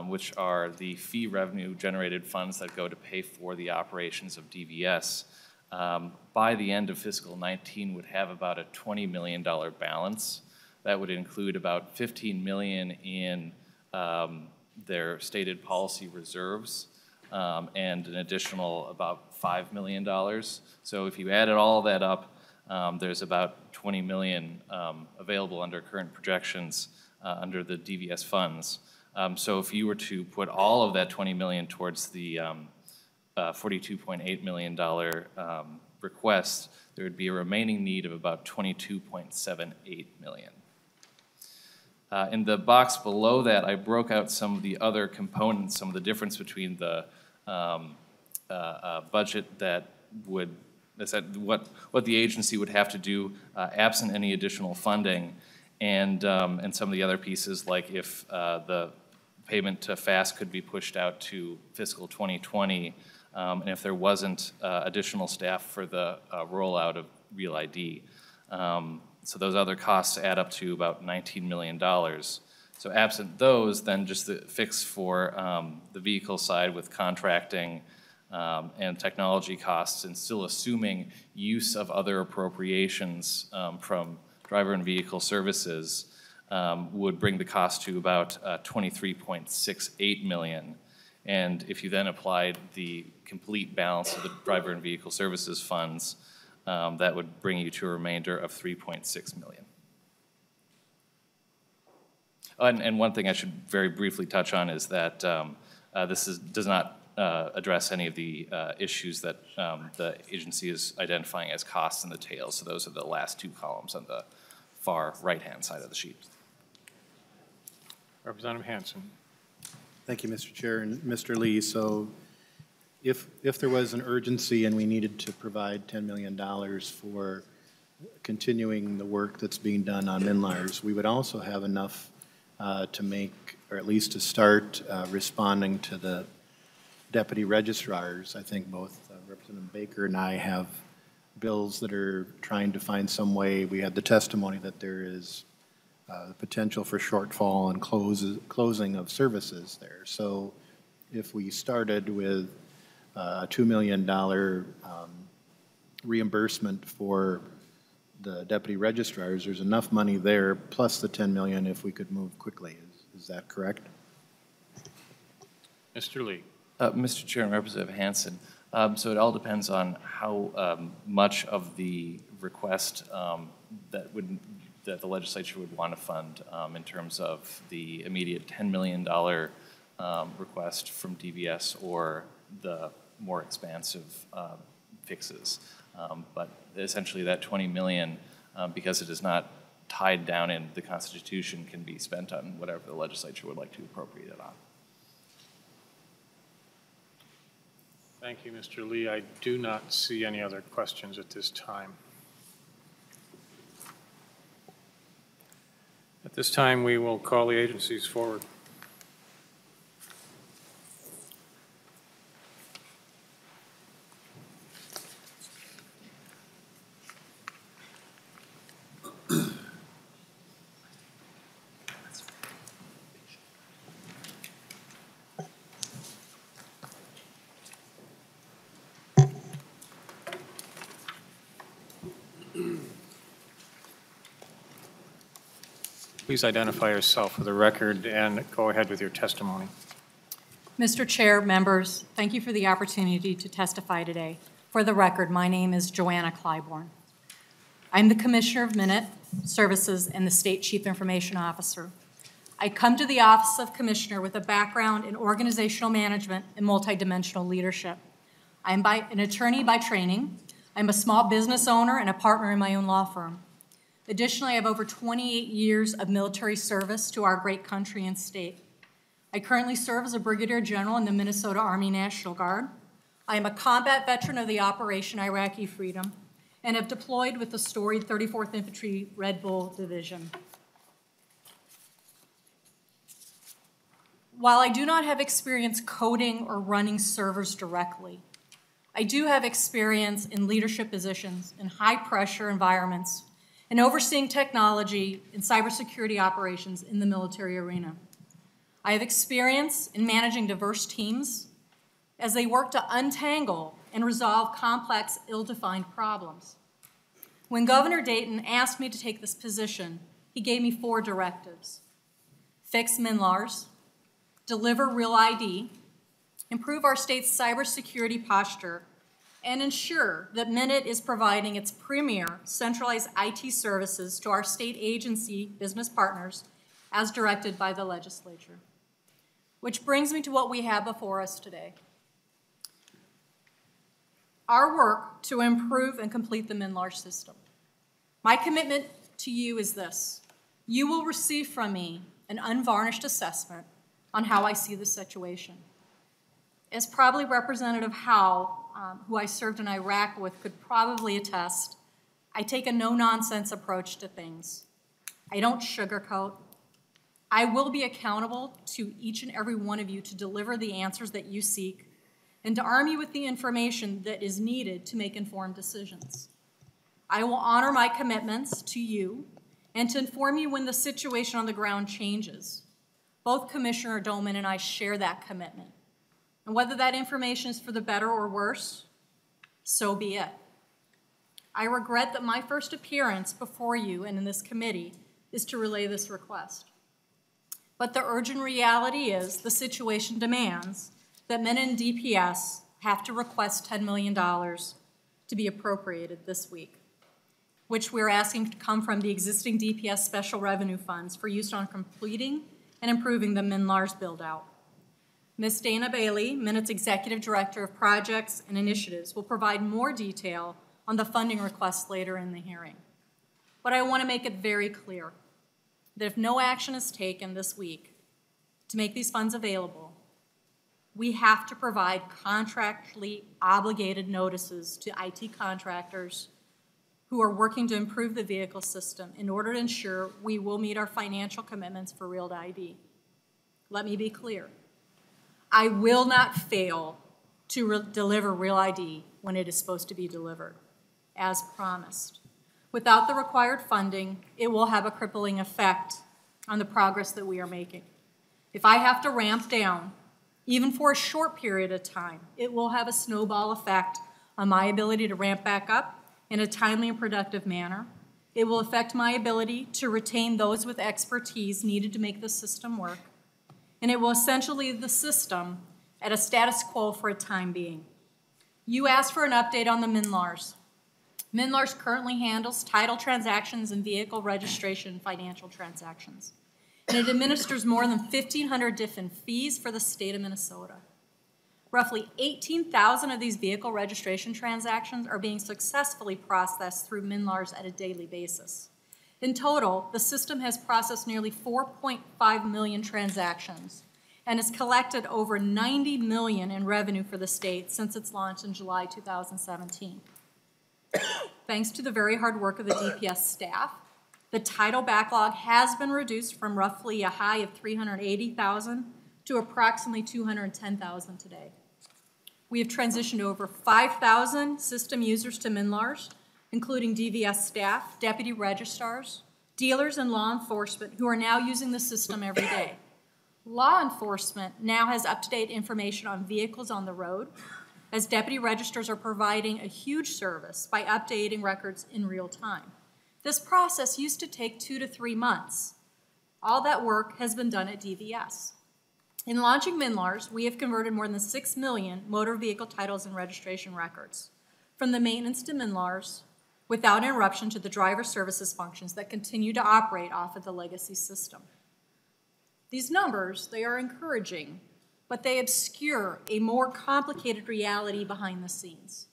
which are the fee revenue generated funds that go to pay for the operations of DVS, by the end of fiscal 19 would have about a $20 million balance. That would include about $15 million in their stated policy reserves, and an additional about $5 million. So if you added all that up, there's about $20 million available under current projections under the DVS funds. So if you were to put all of that $20 million towards the $42.8 million request, there would be a remaining need of about $22.78 million. In the box below that, I broke out some of the other components, some of the difference between the budget that would, what the agency would have to do absent any additional funding, and some of the other pieces, like if the payment to FAST could be pushed out to fiscal 2020, and if there wasn't additional staff for the rollout of Real ID. So those other costs add up to about $19 million. So absent those, then just the fix for the vehicle side with contracting and technology costs, and still assuming use of other appropriations from driver and vehicle services, would bring the cost to about $23.68 million. And if you then applied the complete balance of the driver and vehicle services funds, that would bring you to a remainder of $3.6 million. And one thing I should very briefly touch on is that this does not address any of the issues that the agency is identifying as costs in the tail. So those are the last two columns on the far right-hand side of the sheet. Representative Hansen. Thank you, Mr. Chair and Mr. Lee. So if there was an urgency and we needed to provide $10 million for continuing the work that's being done on MNLARS, we would also have enough to make, or at least to start responding to the deputy registrars. I think both Representative Baker and I have bills that are trying to find some way. We had the testimony that there is the potential for shortfall and closing of services there. So if we started with a $2 million reimbursement for the deputy registrars, there's enough money there, plus the $10 million if we could move quickly. Is that correct? Mr. Lee. Mr. Chair and Representative Hansen, so it all depends on how much of the request that the legislature would want to fund in terms of the immediate $10 million request from DVS or the more expansive fixes. But essentially that $20 million, because it is not tied down in the Constitution, can be spent on whatever the legislature would like to appropriate it on. Thank you, Mr. Lee. I do not see any other questions at this time. At this time, we will call the agencies forward. Please identify yourself for the record and go ahead with your testimony. Mr. Chair, members, thank you for the opportunity to testify today. For the record, my name is Johanna Clyborne. I'm the Commissioner of MN.IT Services and the State Chief Information Officer. I come to the Office of Commissioner with a background in organizational management and multidimensional leadership. I'm an attorney by training. I'm a small business owner and a partner in my own law firm. Additionally, I have over 28 years of military service to our great country and state. I currently serve as a Brigadier General in the Minnesota Army National Guard. I am a combat veteran of the Operation Iraqi Freedom and have deployed with the storied 34th Infantry Red Bull Division. While I do not have experience coding or running servers directly, I do have experience in leadership positions in high-pressure environments and overseeing technology and cybersecurity operations in the military arena. I have experience in managing diverse teams as they work to untangle and resolve complex, ill-defined problems. When Governor Dayton asked me to take this position, he gave me 4 directives: fix MNLARS, deliver Real ID, improve our state's cybersecurity posture, and ensure that MN.IT is providing its premier centralized IT services to our state agency business partners as directed by the legislature. Which brings me to what we have before us today. Our work to improve and complete the MNLARS system. My commitment to you is this: you will receive from me an unvarnished assessment on how I see the situation. As probably Representative Howe, who I served in Iraq with, could probably attest, I take a no-nonsense approach to things. I don't sugarcoat. I will be accountable to each and every one of you to deliver the answers that you seek and to arm you with the information that is needed to make informed decisions. I will honor my commitments to you and to inform you when the situation on the ground changes. Both Commissioner Doman and I share that commitment. And whether that information is for the better or worse, so be it. I regret that my first appearance before you and in this committee is to relay this request. But the urgent reality is the situation demands that MN and DPS have to request $10 million to be appropriated this week, which we're asking to come from the existing DPS special revenue funds for use on completing and improving the MNLARS build-out. Ms. Dana Bailey, MN.IT's Executive Director of Projects and Initiatives, will provide more detail on the funding requests later in the hearing. But I want to make it very clear that if no action is taken this week to make these funds available, we have to provide contractually obligated notices to IT contractors who are working to improve the vehicle system in order to ensure we will meet our financial commitments for Real ID. Let me be clear. I will not fail to deliver Real ID when it is supposed to be delivered, as promised. Without the required funding, it will have a crippling effect on the progress that we are making. If I have to ramp down, even for a short period of time, it will have a snowball effect on my ability to ramp back up in a timely and productive manner. It will affect my ability to retain those with expertise needed to make the system work. And it will essentially leave the system at a status quo for a time being. You asked for an update on the MNLARS. MNLARS currently handles title transactions and vehicle registration and financial transactions. And it administers more than 1,500 different fees for the state of Minnesota. Roughly 18,000 of these vehicle registration transactions are being successfully processed through MNLARS at a daily basis. In total, the system has processed nearly 4.5 million transactions and has collected over $90 million in revenue for the state since its launch in July 2017. Thanks to the very hard work of the DPS staff, the title backlog has been reduced from roughly a high of 380,000 to approximately 210,000 today. We have transitioned over 5,000 system users to MNLARS, including DVS staff, deputy registrars, dealers, and law enforcement who are now using the system every day. Law enforcement now has up-to-date information on vehicles on the road, as deputy registrars are providing a huge service by updating records in real time. This process used to take 2 to 3 months, All that work has been done at DVS. In launching MNLARS, we have converted more than 6 million motor vehicle titles and registration records from the maintenance to MNLARS without interruption to the driver services functions that continue to operate off of the legacy system. These numbers, they are encouraging, but they obscure a more complicated reality behind the scenes.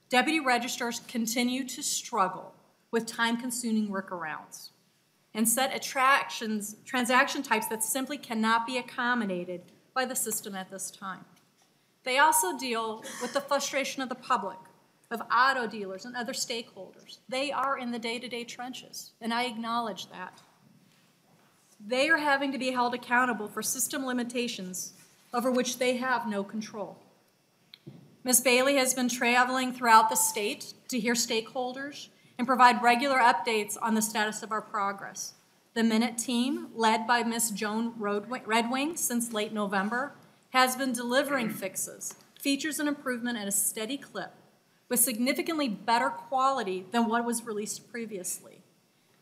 Deputy registrars continue to struggle with time-consuming workarounds and set transaction types that simply cannot be accommodated by the system at this time. They also deal with the frustration of the public, of auto dealers and other stakeholders. They are in the day-to-day trenches, and I acknowledge that. They are having to be held accountable for system limitations over which they have no control. Ms. Bailey has been traveling throughout the state to hear stakeholders and provide regular updates on the status of our progress. The MN.IT team, led by Ms. Joan Redwing since late November, has been delivering fixes, features, and improvement at a steady clip with significantly better quality than what was released previously.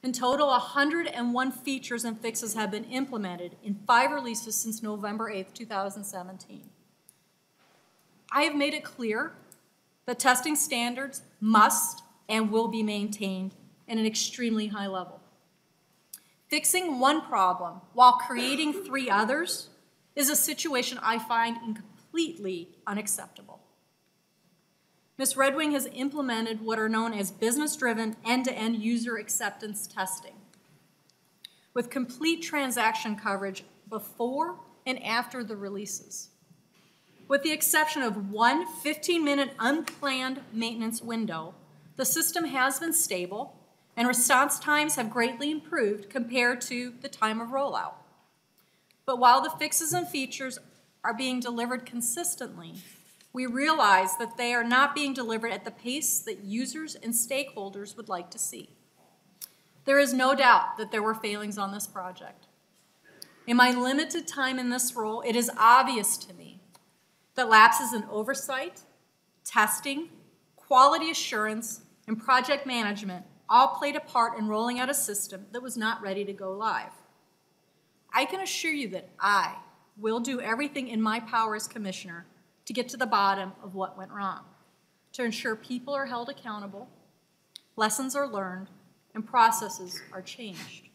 In total, 101 features and fixes have been implemented in 5 releases since November 8th, 2017. I have made it clear that testing standards must and will be maintained at an extremely high level. Fixing one problem while creating 3 others is a situation I find completely unacceptable. Ms. Redwing has implemented what are known as business-driven end-to-end user acceptance testing, with complete transaction coverage before and after the releases. With the exception of one 15-minute unplanned maintenance window, the system has been stable and response times have greatly improved compared to the time of rollout. But while the fixes and features are being delivered consistently, we realize that they are not being delivered at the pace that users and stakeholders would like to see. There is no doubt that there were failings on this project. In my limited time in this role, it is obvious to me that lapses in oversight, testing, quality assurance, and project management all played a part in rolling out a system that was not ready to go live. I can assure you that I will do everything in my power as commissioner to get to the bottom of what went wrong, to ensure people are held accountable, lessons are learned, and processes are changed.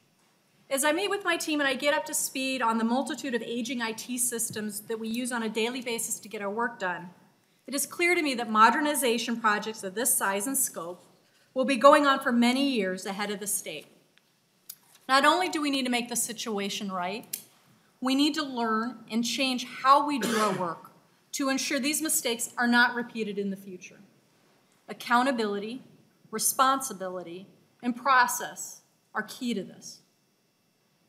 As I meet with my team and I get up to speed on the multitude of aging IT systems that we use on a daily basis to get our work done, it is clear to me that modernization projects of this size and scope will be going on for many years ahead of the state. Not only do we need to make the situation right, we need to learn and change how we do our work to ensure these mistakes are not repeated in the future. Accountability, responsibility, and process are key to this.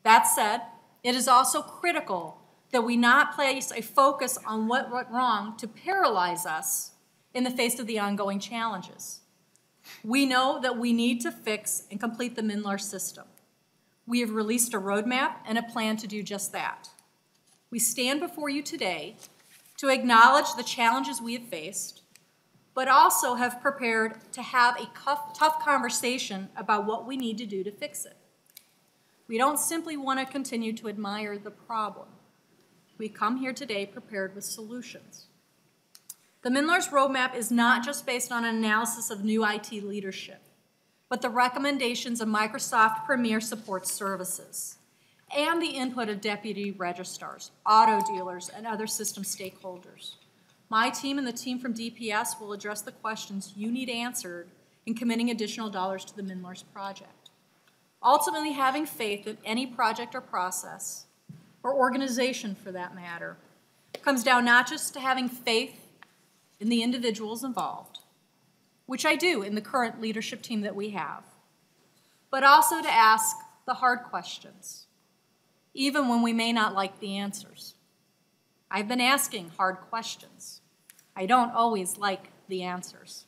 That said, it is also critical that we not place a focus on what went wrong to paralyze us in the face of the ongoing challenges. We know that we need to fix and complete the MNLARS system. We have released a roadmap and a plan to do just that. We stand before you today to acknowledge the challenges we have faced, but also have prepared to have a tough conversation about what we need to do to fix it. We don't simply want to continue to admire the problem. We come here today prepared with solutions. The MNLARS roadmap is not just based on an analysis of new IT leadership, but the recommendations of Microsoft Premier Support Services and the input of deputy registrars, auto dealers, and other system stakeholders. My team and the team from DPS will address the questions you need answered in committing additional dollars to the MNLARS project. Ultimately, having faith in any project or process, or organization for that matter, comes down not just to having faith in the individuals involved, which I do in the current leadership team that we have, but also to ask the hard questions, even when we may not like the answers. I've been asking hard questions. I don't always like the answers,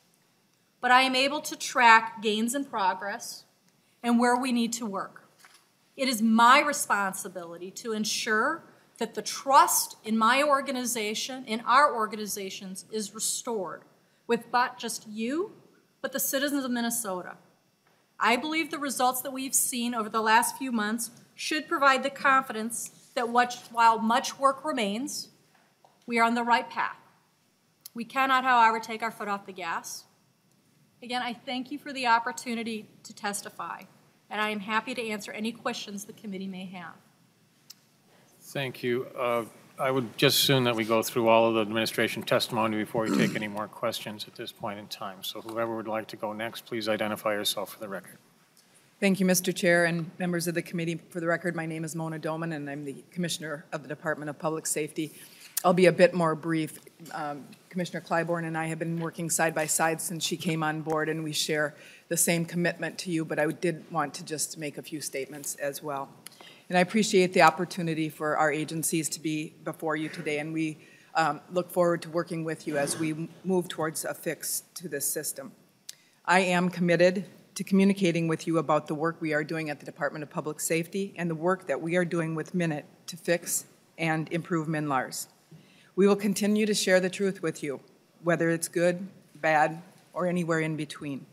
but I am able to track gains in progress and where we need to work. It is my responsibility to ensure that the trust in my organization, in our organizations, is restored with not just you, but the citizens of Minnesota. I believe the results that we've seen over the last few months should provide the confidence that while much work remains, we are on the right path. We cannot, however, take our foot off the gas. Again, I thank you for the opportunity to testify, and I am happy to answer any questions the committee may have. Thank you. I would just assume that we go through all of the administration testimony before we take any more questions at this point in time. So whoever would like to go next, please identify yourself for the record. Thank you, Mr. Chair and members of the committee. For the record, my name is Mona Doman, and I'm the Commissioner of the Department of Public Safety. I'll be a bit more brief. Commissioner Clyborne and I have been working side by side since she came on board, and we share the same commitment to you, but I did want to just make a few statements as well. And I appreciate the opportunity for our agencies to be before you today, and we look forward to working with you as we move towards a fix to this system. I am committed to communicating with you about the work we are doing at the Department of Public Safety and the work that we are doing with MN.IT to fix and improve MNLARS. We will continue to share the truth with you, whether it's good, bad, or anywhere in between.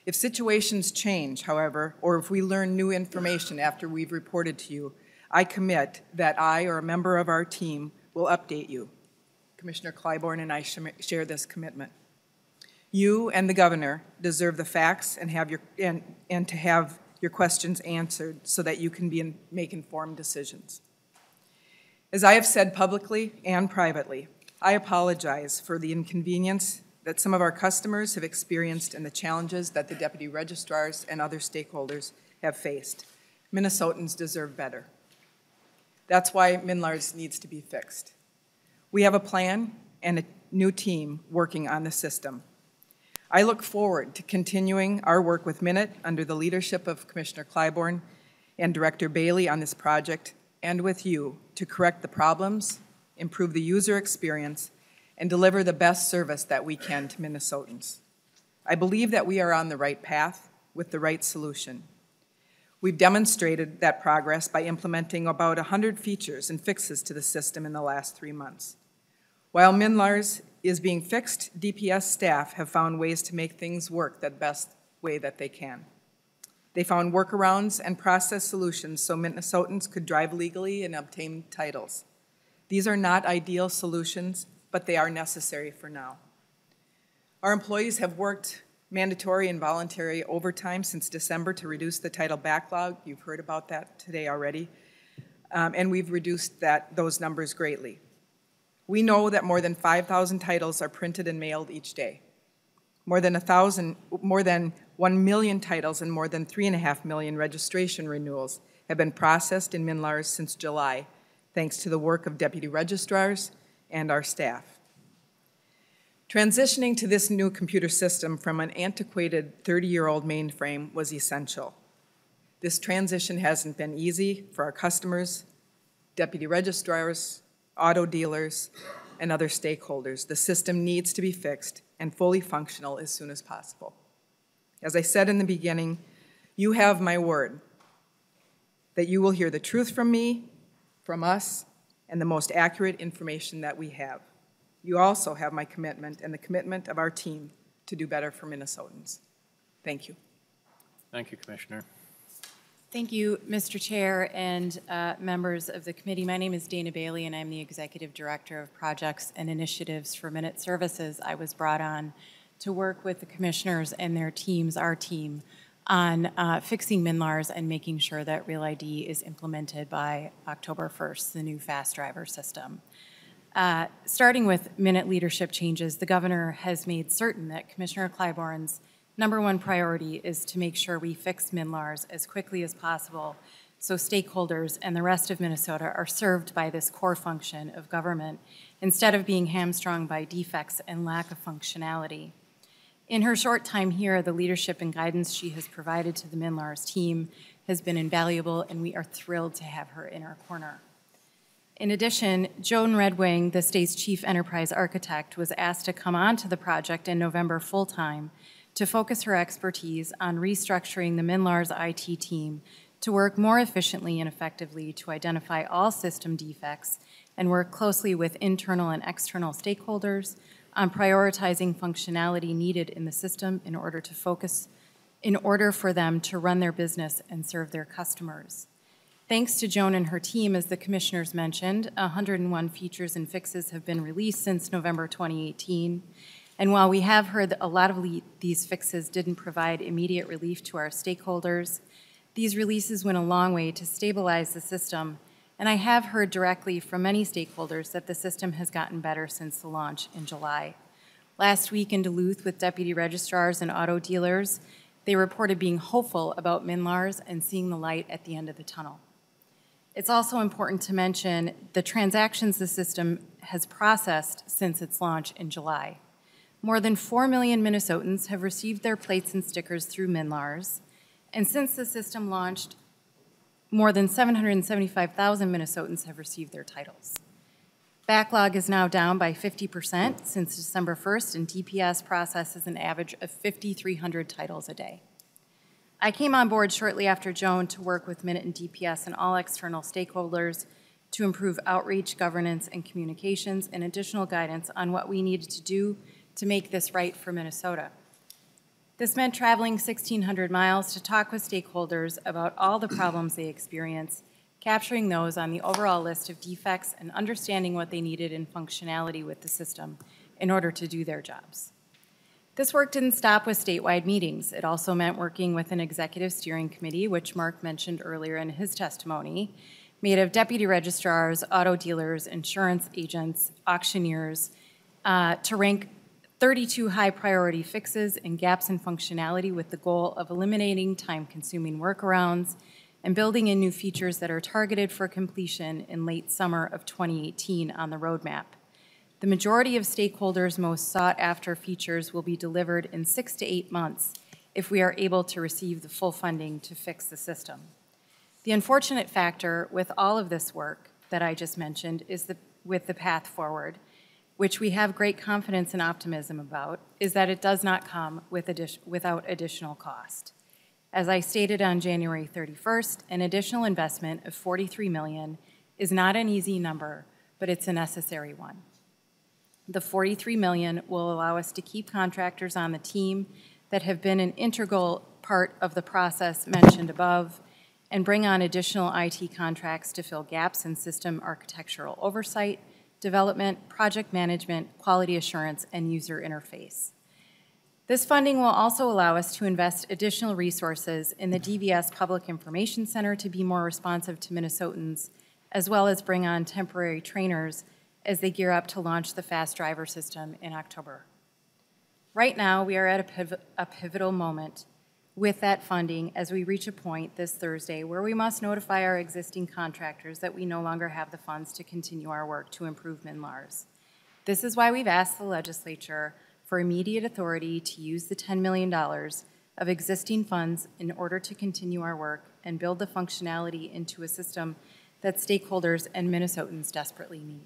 If situations change, however, or if we learn new information after we've reported to you, I commit that I or a member of our team will update you. Commissioner Clyborne and I share this commitment. You and the governor deserve the facts and to have your questions answered so that you can make informed decisions. As I have said publicly and privately, I apologize for the inconvenience that some of our customers have experienced and the challenges that the deputy registrars and other stakeholders have faced. Minnesotans deserve better. That's why MNLARS needs to be fixed. We have a plan and a new team working on the system. I look forward to continuing our work with MN.IT under the leadership of Commissioner Clyborne and Director Bailey on this project, and with you to correct the problems, improve the user experience, and deliver the best service that we can to Minnesotans. I believe that we are on the right path with the right solution. We've demonstrated that progress by implementing about 100 features and fixes to the system in the last 3 months. While MNLARS is being fixed, DPS staff have found ways to make things work the best way that they can. They found workarounds and process solutions so Minnesotans could drive legally and obtain titles. These are not ideal solutions, but they are necessary for now. Our employees have worked mandatory and voluntary overtime since December to reduce the title backlog. You've heard about that today already. And we've reduced those numbers greatly. We know that more than 5,000 titles are printed and mailed each day. More than 1 million titles and more than 3.5 million registration renewals have been processed in MNLARS since July, thanks to the work of deputy registrars and our staff. Transitioning to this new computer system from an antiquated 30-year-old mainframe was essential. This transition hasn't been easy for our customers, deputy registrars, auto dealers, and other stakeholders. The system needs to be fixed and fully functional as soon as possible. As I said in the beginning, you have my word that you will hear the truth from me, from us, and the most accurate information that we have. You also have my commitment and the commitment of our team to do better for Minnesotans. Thank you. Thank you, Commissioner. Thank you, Mr. Chair and members of the committee. My name is Dana Bailey, and I'm the Executive Director of Projects and Initiatives for MN.IT Services. I was brought on to work with the commissioners and their teams, our team, on fixing MNLARS and making sure that Real ID is implemented by October 1st, the new fast driver system. Starting with MN.IT leadership changes, the governor has made certain that Commissioner Clyborne's #1 priority is to make sure we fix MNLARS as quickly as possible so stakeholders and the rest of Minnesota are served by this core function of government instead of being hamstrung by defects and lack of functionality. In her short time here, the leadership and guidance she has provided to the MNLARS team has been invaluable, and we are thrilled to have her in our corner. In addition, Joan Redwing, the state's chief enterprise architect, was asked to come on to the project in November full-time to focus her expertise on restructuring the MNLARS IT team to work more efficiently and effectively to identify all system defects and work closely with internal and external stakeholders on prioritizing functionality needed in the system in order for them to run their business and serve their customers. Thanks to Joan and her team, as the commissioners mentioned, 101 features and fixes have been released since November 2018. And while we have heard that a lot of these fixes didn't provide immediate relief to our stakeholders, these releases went a long way to stabilize the system. And I have heard directly from many stakeholders that the system has gotten better since the launch in July. Last week in Duluth with deputy registrars and auto dealers, they reported being hopeful about MNLARS and seeing the light at the end of the tunnel. It's also important to mention the transactions the system has processed since its launch in July. More than 4 million Minnesotans have received their plates and stickers through MNLARS, and since the system launched, more than 775,000 Minnesotans have received their titles. Backlog is now down by 50% since December 1st, and DPS processes an average of 5,300 titles a day. I came on board shortly after Joan to work with Minute and DPS and all external stakeholders to improve outreach, governance, and communications, and additional guidance on what we needed to do to make this right for Minnesota. This meant traveling 1,600 miles to talk with stakeholders about all the problems they experience, capturing those on the overall list of defects, and understanding what they needed in functionality with the system in order to do their jobs. This work didn't stop with statewide meetings. It also meant working with an executive steering committee, which Mark mentioned earlier in his testimony, made of deputy registrars, auto dealers, insurance agents, auctioneers, to rank 32 high-priority fixes and gaps in functionality with the goal of eliminating time-consuming workarounds and building in new features that are targeted for completion in late summer of 2018 on the roadmap. The majority of stakeholders' most sought-after features will be delivered in 6 to 8 months if we are able to receive the full funding to fix the system. The unfortunate factor with all of this work that I just mentioned is with the path forward, which we have great confidence and optimism about, is that it does not come without additional cost. As I stated on January 31st, an additional investment of $43 million is not an easy number, but it's a necessary one. The $43 million will allow us to keep contractors on the team that have been an integral part of the process mentioned above, and bring on additional IT contracts to fill gaps in system architectural oversight, development, project management, quality assurance, and user interface. This funding will also allow us to invest additional resources in the DVS Public Information Center to be more responsive to Minnesotans, as well as bring on temporary trainers as they gear up to launch the Fast Driver system in October. Right now, we are at a pivotal moment with that funding as we reach a point this Thursday where we must notify our existing contractors that we no longer have the funds to continue our work to improve MNLARS. This is why we've asked the legislature for immediate authority to use the $10 million of existing funds in order to continue our work and build the functionality into a system that stakeholders and Minnesotans desperately need.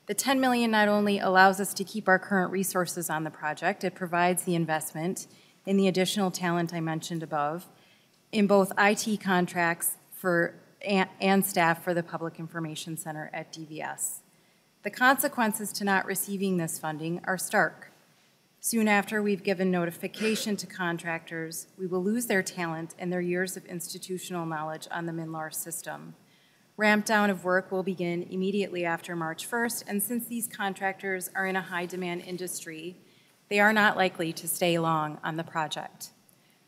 The $10 million not only allows us to keep our current resources on the project, it provides the investment in the additional talent I mentioned above, in both IT contracts and staff for the Public Information Center at DVS. The consequences to not receiving this funding are stark. Soon after we've given notification to contractors, we will lose their talent and their years of institutional knowledge on the MNLARS system. Ramp down of work will begin immediately after March 1st, and since these contractors are in a high-demand industry, they are not likely to stay long on the project.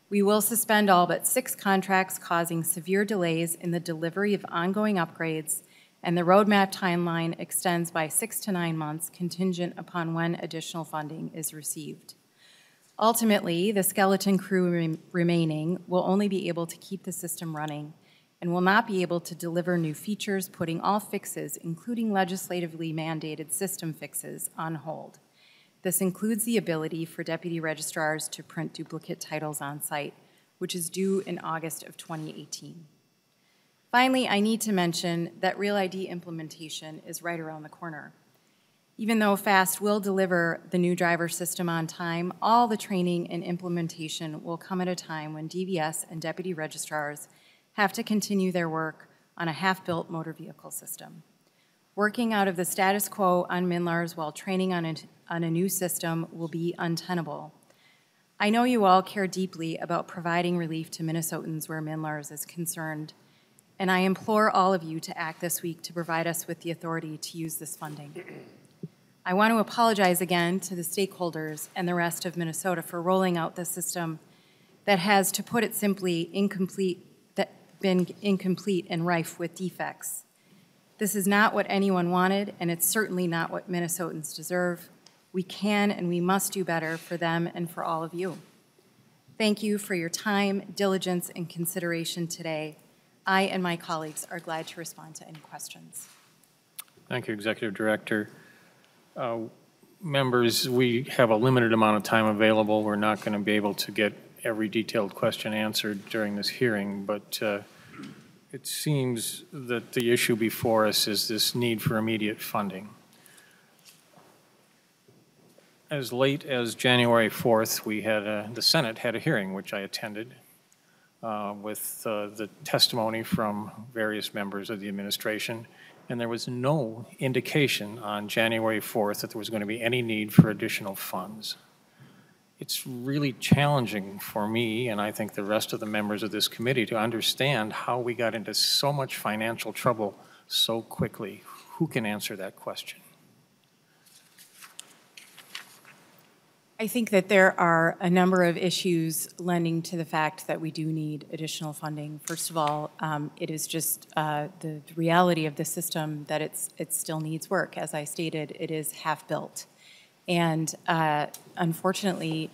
We will suspend all but 6 contracts, causing severe delays in the delivery of ongoing upgrades, and the roadmap timeline extends by 6 to 9 months, contingent upon when additional funding is received. Ultimately, the skeleton crew remaining will only be able to keep the system running and will not be able to deliver new features, putting all fixes, including legislatively mandated system fixes, on hold. This includes the ability for deputy registrars to print duplicate titles on site, which is due in August of 2018. Finally, I need to mention that Real ID implementation is right around the corner. Even though FAST will deliver the new driver system on time, all the training and implementation will come at a time when DVS and deputy registrars have to continue their work on a half-built motor vehicle system. Working out of the status quo on MNLARS while training on a new system will be untenable. I know you all care deeply about providing relief to Minnesotans where MNLARS is concerned, and I implore all of you to act this week to provide us with the authority to use this funding. I want to apologize again to the stakeholders and the rest of Minnesota for rolling out the system that has, to put it simply, been incomplete and rife with defects. This is not what anyone wanted, and it's certainly not what Minnesotans deserve. We can and we must do better for them and for all of you. Thank you for your time, diligence, and consideration today. I and my colleagues are glad to respond to any questions. Thank you, Executive Director. Members, we have a limited amount of time available. We're not going to be able to get every detailed question answered during this hearing, but it seems that the issue before us is this need for immediate funding. As late as January 4th, we had the Senate had a hearing, which I attended, with the testimony from various members of the administration, and there was no indication on January 4th that there was going to be any need for additional funds. It's really challenging for me, and I think the rest of the members of this committee, to understand how we got into so much financial trouble so quickly. Who can answer that question? I think that there are a number of issues lending to the fact that we do need additional funding. First of all, it is just the reality of the system that it still needs work. As I stated, it is half-built. And unfortunately,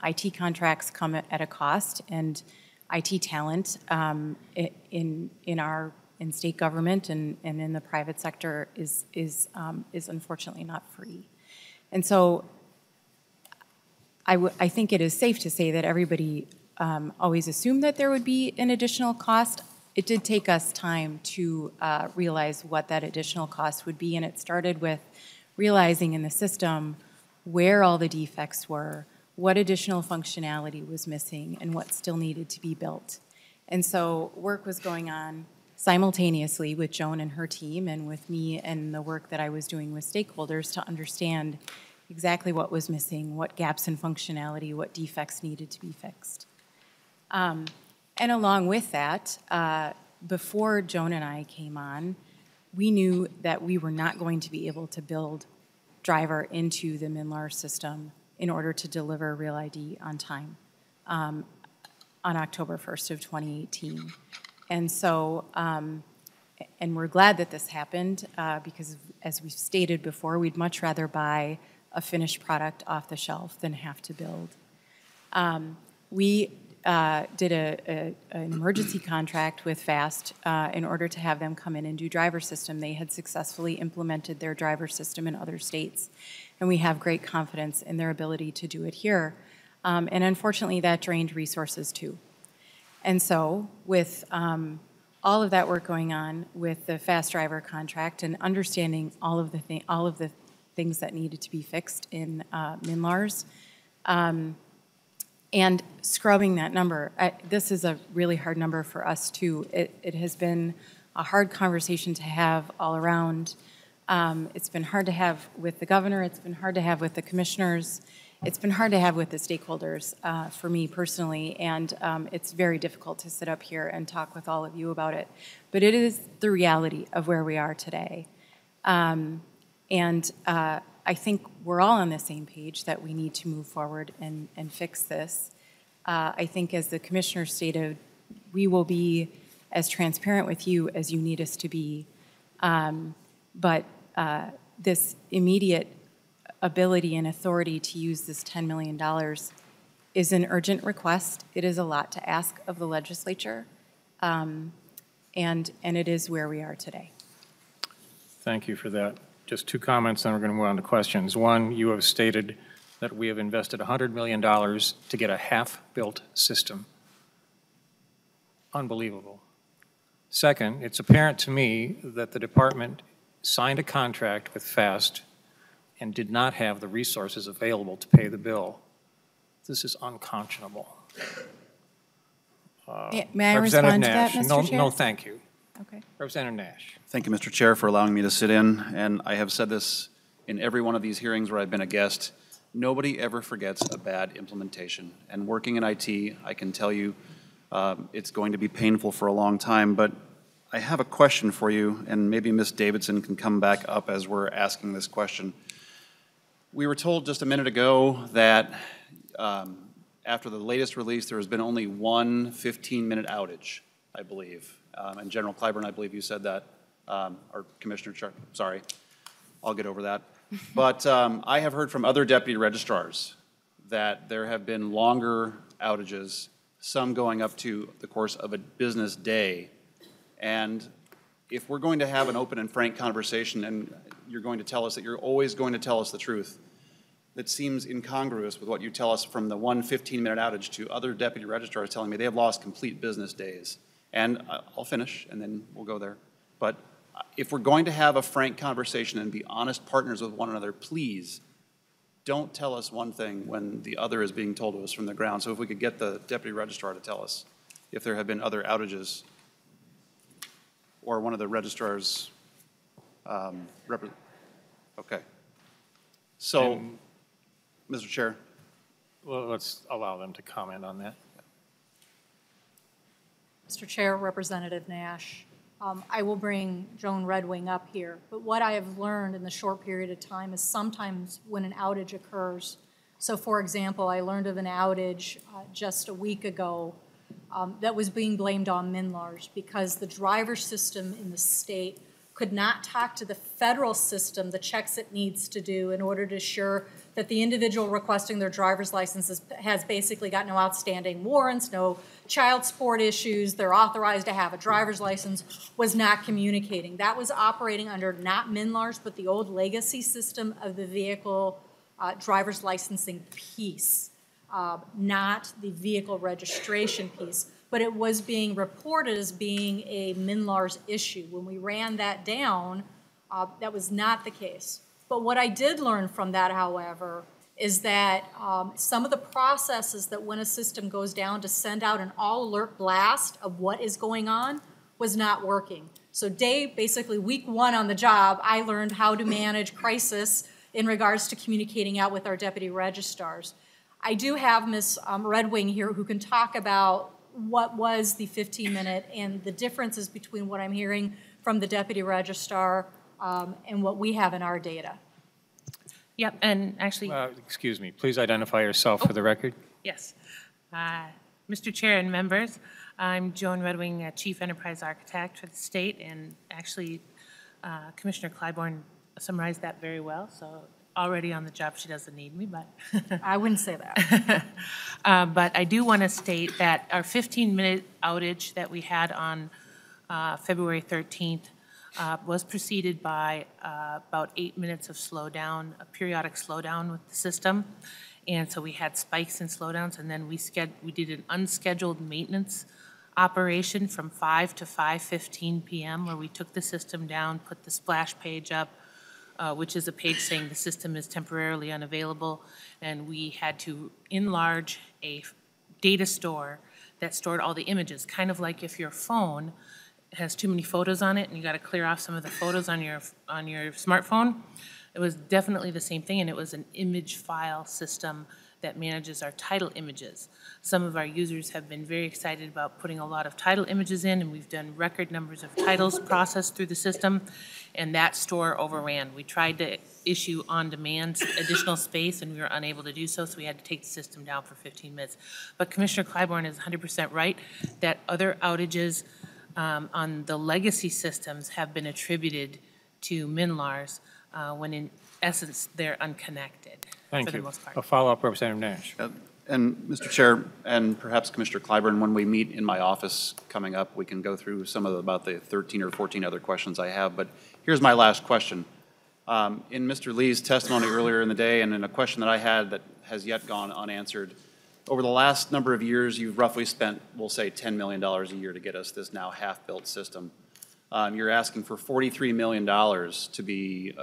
IT contracts come at a cost, and IT talent in state government and in the private sector is unfortunately not free. And so I think it is safe to say that everybody always assumed that there would be an additional cost. It did take us time to realize what that additional cost would be, and it started with realizing in the system where all the defects were, what additional functionality was missing, and what still needed to be built. And so work was going on simultaneously with Joan and her team and with me and the work that I was doing with stakeholders to understand exactly what was missing, what gaps in functionality, what defects needed to be fixed. And along with that, before Joan and I came on, we knew that we were not going to be able to build driver into the MNLARS system in order to deliver Real ID on time on October 1st of 2018. And so, and we're glad that this happened because as we've stated before, we'd much rather buy a finished product off the shelf than have to build. We did an emergency contract with FAST in order to have them come in and do driver system. They had successfully implemented their driver system in other states, and we have great confidence in their ability to do it here. And unfortunately, that drained resources too. And so with all of that work going on with the FAST driver contract and understanding all of the things that needed to be fixed in MNLARS, and scrubbing that number. This is a really hard number for us too. It has been a hard conversation to have all around. It's been hard to have with the governor, it's been hard to have with the commissioners, it's been hard to have with the stakeholders for me personally, and it's very difficult to sit up here and talk with all of you about it. But it is the reality of where we are today. I think we're all on the same page that we need to move forward and fix this. I think as the commissioner stated, we will be as transparent with you as you need us to be. But this immediate ability and authority to use this $10 million is an urgent request. It is a lot to ask of the legislature, and it is where we are today. Thank you for that. Just two comments, then we're going to move on to questions. One, you have stated that we have invested $100 million to get a half-built system. Unbelievable. Second, it's apparent to me that the department signed a contract with FAST and did not have the resources available to pay the bill. This is unconscionable. May I respond to that, Mr. Chair? No, thank you. Okay. Representative Nash. Thank you, Mr. Chair, for allowing me to sit in. And I have said this in every one of these hearings where I've been a guest. Nobody ever forgets a bad implementation. And working in IT, I can tell you it's going to be painful for a long time. But I have a question for you, and maybe Ms. Davidson can come back up as we're asking this question. We were told just a minute ago that after the latest release, there has been only one 15-minute outage, I believe. And General Clyborne, I believe you said that, or Commissioner sorry, I'll get over that. But I have heard from other deputy registrars that there have been longer outages, some going up to the course of a business day. And if we're going to have an open and frank conversation and you're going to tell us that you're always going to tell us the truth, that seems incongruous with what you tell us from the one 15-minute outage to other deputy registrars telling me they have lost complete business days. And I'll finish and then we'll go there. But if we're going to have a frank conversation and be honest partners with one another, please don't tell us one thing when the other is being told to us from the ground. So if we could get the deputy registrar to tell us if there have been other outages, or one of the registrars. Okay. So, Mr. Chair. Well, let's allow them to comment on that. Mr. Chair, Representative Nash, I will bring Joan Redwing up here, but what I have learned in the short period of time is sometimes when an outage occurs, so for example, I learned of an outage just a week ago that was being blamed on MNLARS because the driver system in the state could not talk to the federal system the checks it needs to do in order to assure that the individual requesting their driver's licenses has basically got no outstanding warrants, no child support issues, they're authorized to have a driver's license, was not communicating. That was operating under not MNLARS, but the old legacy system of the vehicle driver's licensing piece. Not the vehicle registration piece, but it was being reported as being a MNLARS issue. When we ran that down, that was not the case. But what I did learn from that, however, is that some of the processes that when a system goes down to send out an all-alert blast of what is going on was not working. So basically week one on the job, I learned how to manage crisis in regards to communicating out with our deputy registrars. I do have Ms. Redwing here who can talk about what was the 15-minute and the differences between what I'm hearing from the deputy registrar and what we have in our data. Yep, and actually... excuse me, please identify yourself for the record. Yes. Mr. Chair and members, I'm Joan Redwing, Chief Enterprise Architect for the state, and actually Commissioner Clyborne summarized that very well, so already on the job, she doesn't need me, but... I wouldn't say that. But I do want to state that our 15-minute outage that we had on February 13th was preceded by about 8 minutes of slowdown, a periodic slowdown with the system. And so we had spikes and slowdowns, and then we did an unscheduled maintenance operation from 5 to 5:15 p.m. where we took the system down, put the splash page up, which is a page saying the system is temporarily unavailable, and we had to enlarge a data store that stored all the images, kind of like if your phone has too many photos on it and you got to clear off some of the photos on your smartphone. It was definitely the same thing, and it was an image file system that manages our title images. Some of our users have been very excited about putting a lot of title images in, and we've done record numbers of titles processed through the system, and that store overran. We tried to issue on-demand additional space, and we were unable to do so, so we had to take the system down for 15 minutes. But Commissioner Clyborne is 100% right that other outages on the legacy systems have been attributed to MNLARS when in essence they're unconnected. Thank for the you. most part. A follow-up, Representative Nash. And Mr. Chair, and perhaps Commissioner Clyborne, when we meet in my office coming up, we can go through some of about the 13 or 14 other questions I have. But here's my last question. In Mr. Lee's testimony earlier in the day, and in a question that I had that has yet gone unanswered, over the last number of years, you've roughly spent, we'll say, $10 million a year to get us this now half-built system. You're asking for $43 million to be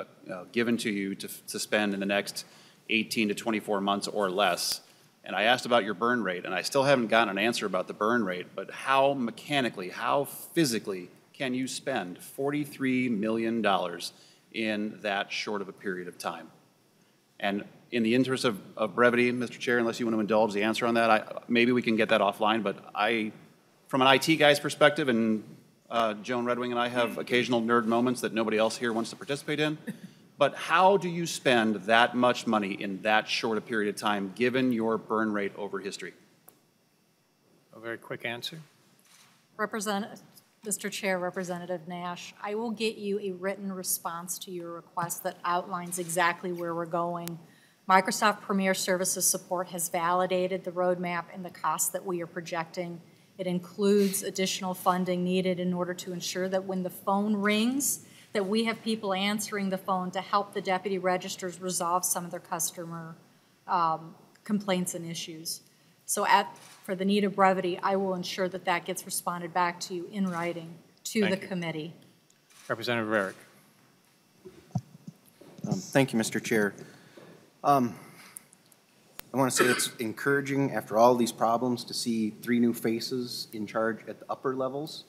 given to you to spend in the next 18 to 24 months or less. And I asked about your burn rate, and I still haven't gotten an answer about the burn rate, but how mechanically, how physically can you spend $43 million in that short of a period of time? And in the interest of brevity, Mr. Chair, unless you want to indulge the answer on that, maybe we can get that offline, but from an IT guy's perspective, and Joan Redwing and I have occasional nerd moments that nobody else here wants to participate in. But how do you spend that much money in that short a period of time, given your burn rate over history? A very quick answer. Mr. Chair, Representative Nash, I will get you a written response to your request that outlines exactly where we're going. Microsoft Premier Services support has validated the roadmap and the costs that we are projecting. It includes additional funding needed in order to ensure that when the phone rings, that we have people answering the phone to help the deputy registers resolve some of their customer complaints and issues. So for the need of brevity, I will ensure that that gets responded back to you in writing to the committee. Representative Rarick. Thank you, Mr. Chair. I want to say it's encouraging after all these problems to see 3 new faces in charge at the upper levels.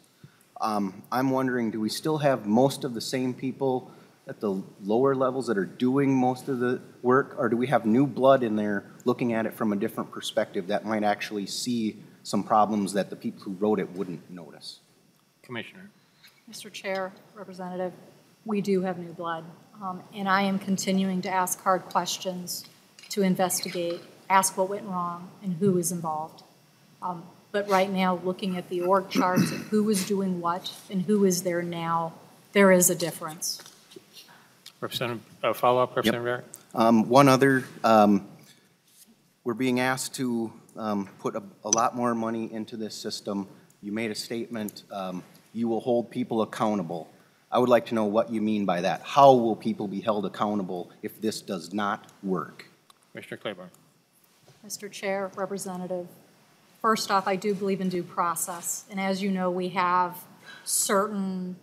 I'm wondering, do we still have most of the same people at the lower levels that are doing most of the work, or do we have new blood in there looking at it from a different perspective that might actually see some problems that the people who wrote it wouldn't notice? Commissioner. Mr. Chair, Representative, we do have new blood, and I am continuing to ask hard questions, to investigate, ask what went wrong, and who is involved. But right now, looking at the org charts of who is doing what and who is there now, there is a difference. Representative, follow-up, Representative Rarick? One other, we're being asked to put a lot more money into this system. You made a statement, you will hold people accountable. I would like to know what you mean by that. How will people be held accountable if this does not work? Commissioner Clyborne. Mr. Chair, Representative, first off, I do believe in due process. And as you know, we have certain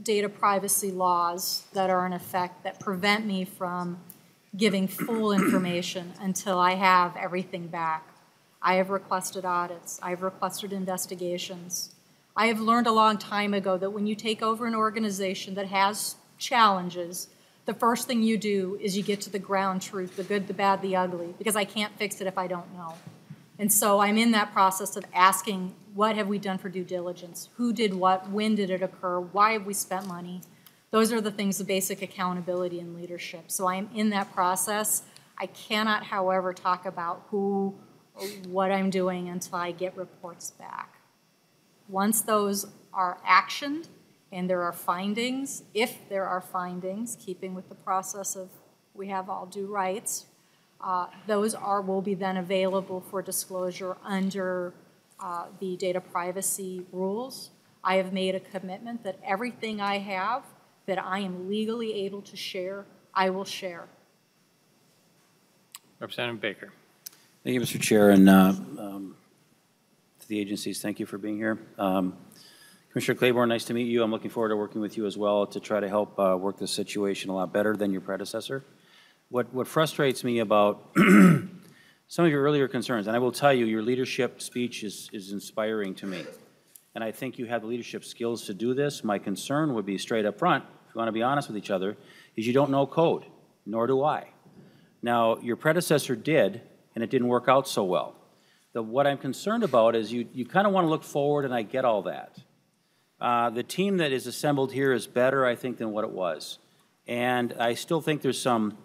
data privacy laws that are in effect that prevent me from giving full information until I have everything back. I have requested audits. I have requested investigations. I have learned a long time ago that when you take over an organization that has challenges, the first thing you do is you get to the ground truth, the good, the bad, the ugly, because I can't fix it if I don't know. And so I'm in that process of asking, what have we done for due diligence? Who did what? When did it occur? Why have we spent money? Those are the things of basic accountability and leadership. So I'm in that process. I cannot, however, talk about who or what I'm doing until I get reports back. Once those are actioned and there are findings, if there are findings, keeping with the process of we have all due rights, those will be then available for disclosure under the data privacy rules. I have made a commitment that everything I have that I am legally able to share, I will share. Representative Baker. Thank you, Mr. Chair, and to the agencies, thank you for being here. Commissioner Clyborne, nice to meet you. I'm looking forward to working with you as well to try to help work this situation a lot better than your predecessor. What frustrates me about some of your earlier concerns, and I will tell you, your leadership speech is inspiring to me. And I think you have the leadership skills to do this. My concern would be straight up front, if you want to be honest with each other, is you don't know code, nor do I. Now, your predecessor did, and it didn't work out so well. What I'm concerned about is you kind of want to look forward, and I get all that. The team that is assembled here is better, I think, than what it was. And I still think there's some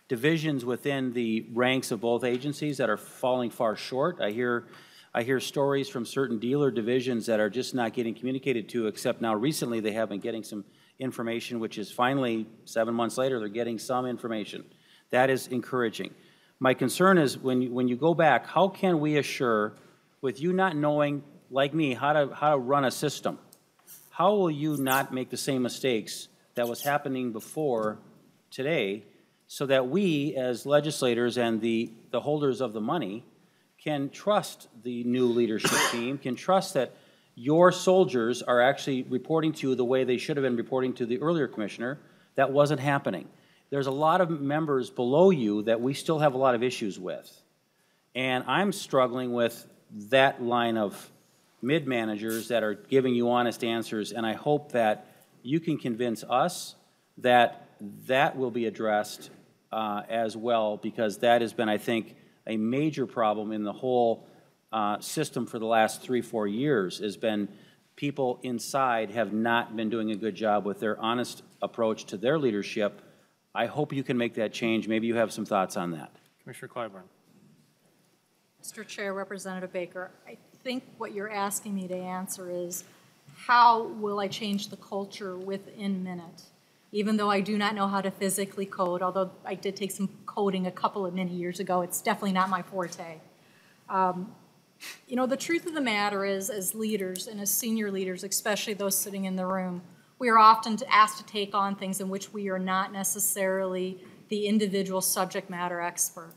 divisions within the ranks of both agencies that are falling far short. I hear stories from certain dealer divisions that are just not getting communicated to, except now recently they have been getting some information, which is finally 7 months later, they're getting some information. That is encouraging. My concern is when you go back, how can we assure, with you not knowing, like me, how to run a system, how will you not make the same mistakes that was happening before today, so that we as legislators and the holders of the money can trust the new leadership team, can trust that your soldiers are actually reporting to you the way they should have been reporting to the earlier commissioner. That wasn't happening. There's a lot of members below you that we still have a lot of issues with. And I'm struggling with that line of mid-managers that are giving you honest answers, and I hope that you can convince us that that will be addressed as well, because that has been, I think, a major problem in the whole system for the last 3-4 years, has been people inside have not been doing a good job with their honest approach to their leadership. I hope you can make that change. Maybe you have some thoughts on that. Commissioner Clyborne. Mr. Chair, Representative Baker, I think what you're asking me to answer is, how will I change the culture within MN.IT? Even though I do not know how to physically code, although I did take some coding a couple of many years ago, it's definitely not my forte. You know, the truth of the matter is, as leaders and as senior leaders, especially those sitting in the room, we are often asked to take on things in which we are not necessarily the individual subject matter expert.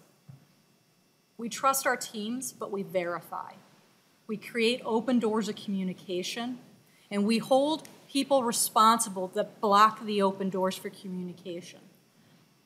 We trust our teams, but we verify. We create open doors of communication, and we hold people responsible that block the open doors for communication.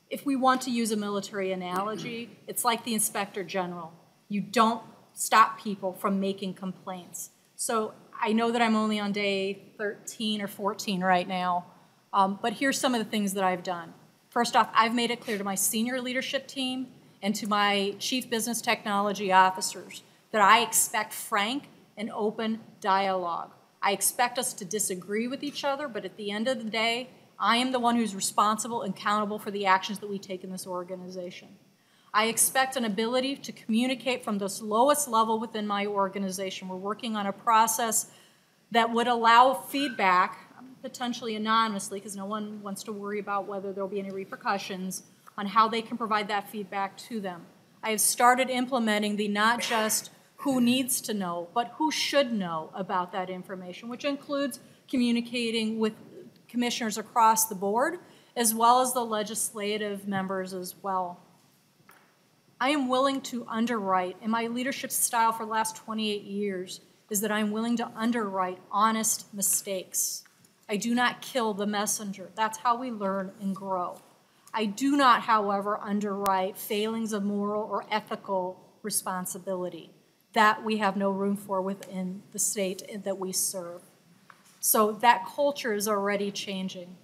If we want to use a military analogy, it's like the Inspector General. You don't stop people from making complaints. So I know that I'm only on day 13 or 14 right now, but here's some of the things that I've done. First off, I've made it clear to my senior leadership team and to my chief business technology officers that I expect frank and open dialogue. I expect us to disagree with each other, but at the end of the day, I am the one who's responsible and accountable for the actions that we take in this organization. I expect an ability to communicate from this lowest level within my organization. We're working on a process that would allow feedback, potentially anonymously, because no one wants to worry about whether there'll be any repercussions, on how they can provide that feedback to them. I have started implementing the not just who needs to know, but who should know about that information, which includes communicating with commissioners across the board, as well as the legislative members as well. I am willing to underwrite, and my leadership style for the last 28 years is that I'm willing to underwrite honest mistakes. I do not kill the messenger. That's how we learn and grow. I do not, however, underwrite failings of moral or ethical responsibility. That we have no room for within the state that we serve. So that culture is already changing.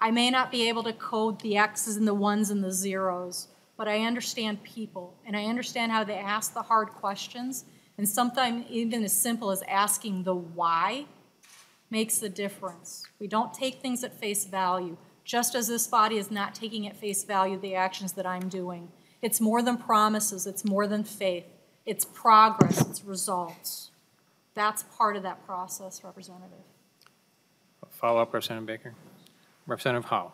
I may not be able to code the X's and the ones and the zeros, but I understand people, and I understand how they ask the hard questions, and sometimes even as simple as asking the why makes the difference. We don't take things at face value, just as this body is not taking at face value the actions that I'm doing. It's more than promises, it's more than faith. It's progress, it's results. That's part of that process, Representative. Follow-up, Representative Baker. Representative Howe.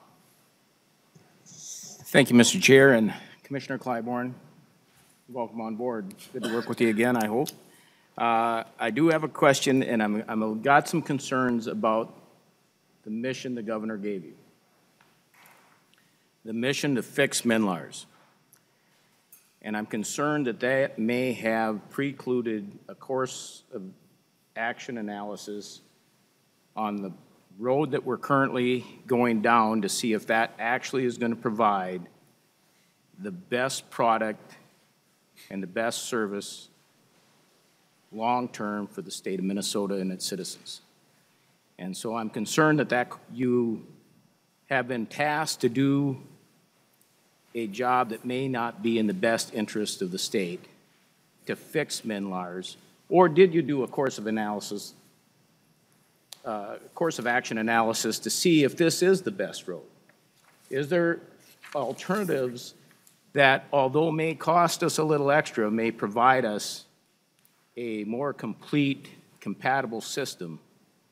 Thank you, Mr. Chair, and Commissioner Clyborne, welcome on board. Good to work with you again, I hope. I do have a question, and I've got some concerns about the mission the governor gave you. The mission to fix MNLARS. And I'm concerned that that may have precluded a course of action analysis on the road that we're currently going down to see if that actually is going to provide the best product and the best service long-term for the state of Minnesota and its citizens. And so I'm concerned that you have been tasked to do a job that may not be in the best interest of the state to fix MNLARS, or did you do a course of analysis, course of action analysis to see if this is the best road? Is there alternatives that, although may cost us a little extra, may provide us a more complete, compatible system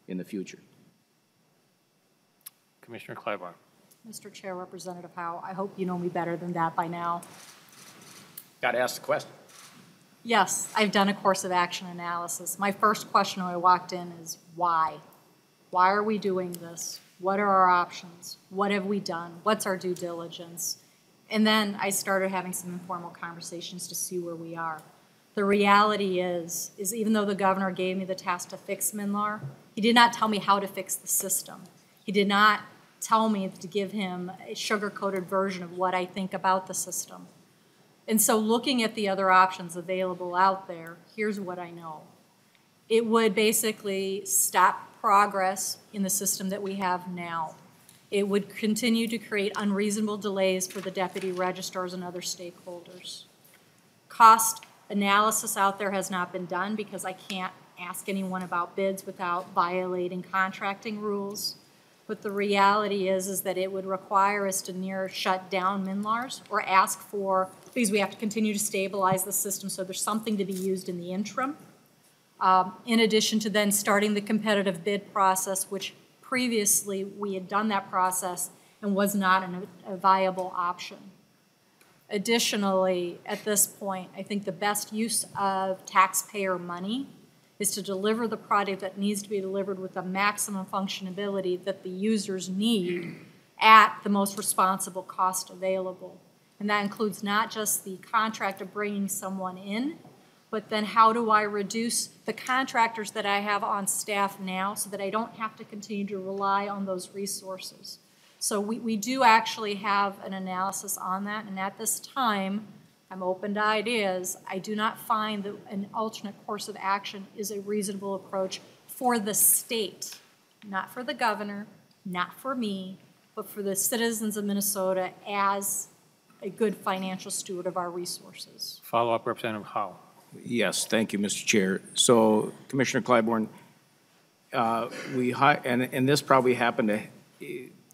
in the future? Commissioner Clyborne. Mr. Chair, Representative Howe, I hope you know me better than that by now. Got to ask the question. Yes, I've done a course of action analysis. My first question when I walked in is why? Why are we doing this? What are our options? What have we done? What's our due diligence? And then I started having some informal conversations to see where we are. The reality is even though the governor gave me the task to fix MNLAR, he did not tell me how to fix the system. He did not tell me to give him a sugar-coated version of what I think about the system. And so looking at the other options available out there, here's what I know. It would basically stop progress in the system that we have now. It would continue to create unreasonable delays for the deputy registrars and other stakeholders. Cost analysis out there has not been done because I can't ask anyone about bids without violating contracting rules. But the reality is that it would require us to near shut down MNLARS or ask for, because we have to continue to stabilize the system so there's something to be used in the interim. In addition to then starting the competitive bid process, which previously we had done that process and was not a viable option. Additionally, at this point, I think the best use of taxpayer money is to deliver the product that needs to be delivered with the maximum functionality that the users need at the most responsible cost available. And that includes not just the contract of bringing someone in, but then how do I reduce the contractors that I have on staff now so that I don't have to continue to rely on those resources. So we do actually have an analysis on that, and at this time, I'm open to ideas. I do not find that an alternate course of action is a reasonable approach for the state, not for the governor, not for me, but for the citizens of Minnesota as a good financial steward of our resources. Follow-up, Representative Howe. Yes, thank you, Mr. Chair. So, Commissioner Clyborne, and this probably happened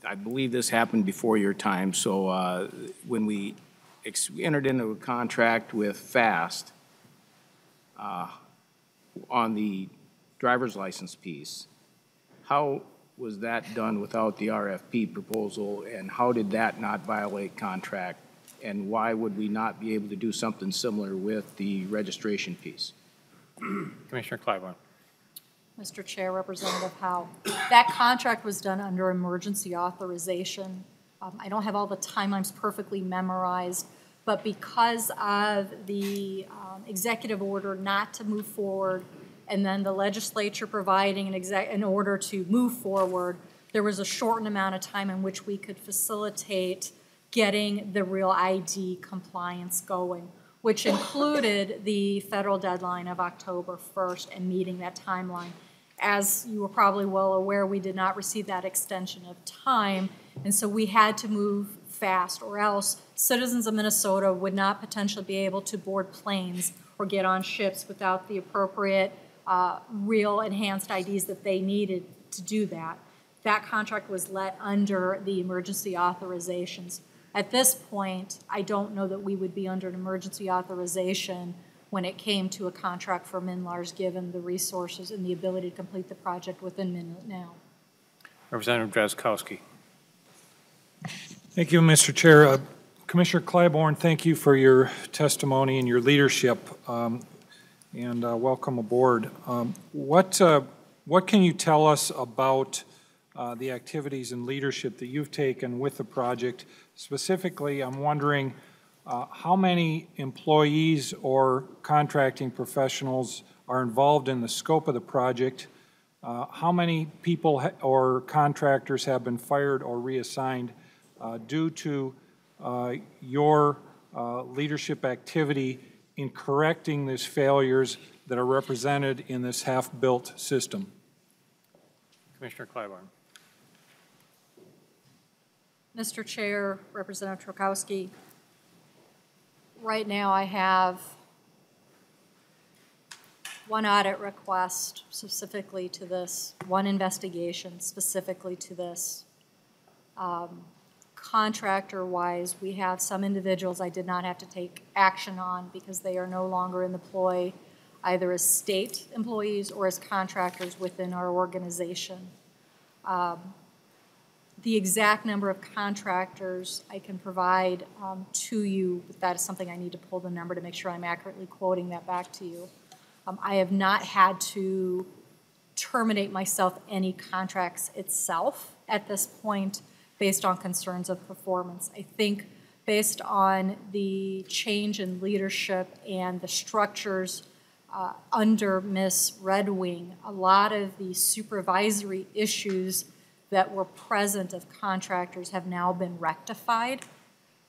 I believe this happened before your time. So when we entered into a contract with FAST on the driver's license piece, how was that done without the RFP proposal, and how did that not violate contract? And why would we not be able to do something similar with the registration piece? Commissioner Clyborne. Mr. Chair, Representative Howe, that contract was done under emergency authorization. I don't have all the timelines perfectly memorized, but because of the executive order not to move forward and then the legislature providing an order to move forward, there was a shortened amount of time in which we could facilitate getting the real ID compliance going, which included the federal deadline of October 1st and meeting that timeline. As you were probably well aware, we did not receive that extension of time, and so we had to move fast, or else citizens of Minnesota would not potentially be able to board planes or get on ships without the appropriate real enhanced IDs that they needed to do that. That contract was let under the emergency authorizations. At this point, I don't know that we would be under an emergency authorization when it came to a contract for MNLARS, given the resources and the ability to complete the project within minute now. Representative Drazkowski. Thank you, Mr. Chair. Commissioner Clyborne, thank you for your testimony and your leadership, and welcome aboard. What can you tell us about the activities and leadership that you've taken with the project? Specifically, I'm wondering how many employees or contracting professionals are involved in the scope of the project? How many people or contractors have been fired or reassigned due to your leadership activity in correcting these failures that are represented in this half-built system? Commissioner Clyborne. Mr. Chair, Representative Drazkowski, right now I have one audit request specifically to this, one investigation specifically to this. Contractor-wise, we have some individuals I did not have to take action on because they are no longer in the ploy, either as state employees or as contractors within our organization. The exact number of contractors I can provide to you, but that is something I need to pull the number to make sure I'm accurately quoting that back to you. I have not had to terminate myself any contracts itself at this point based on concerns of performance. I think based on the change in leadership and the structures under Ms. Redwing, a lot of the supervisory issues that were present of contractors have now been rectified.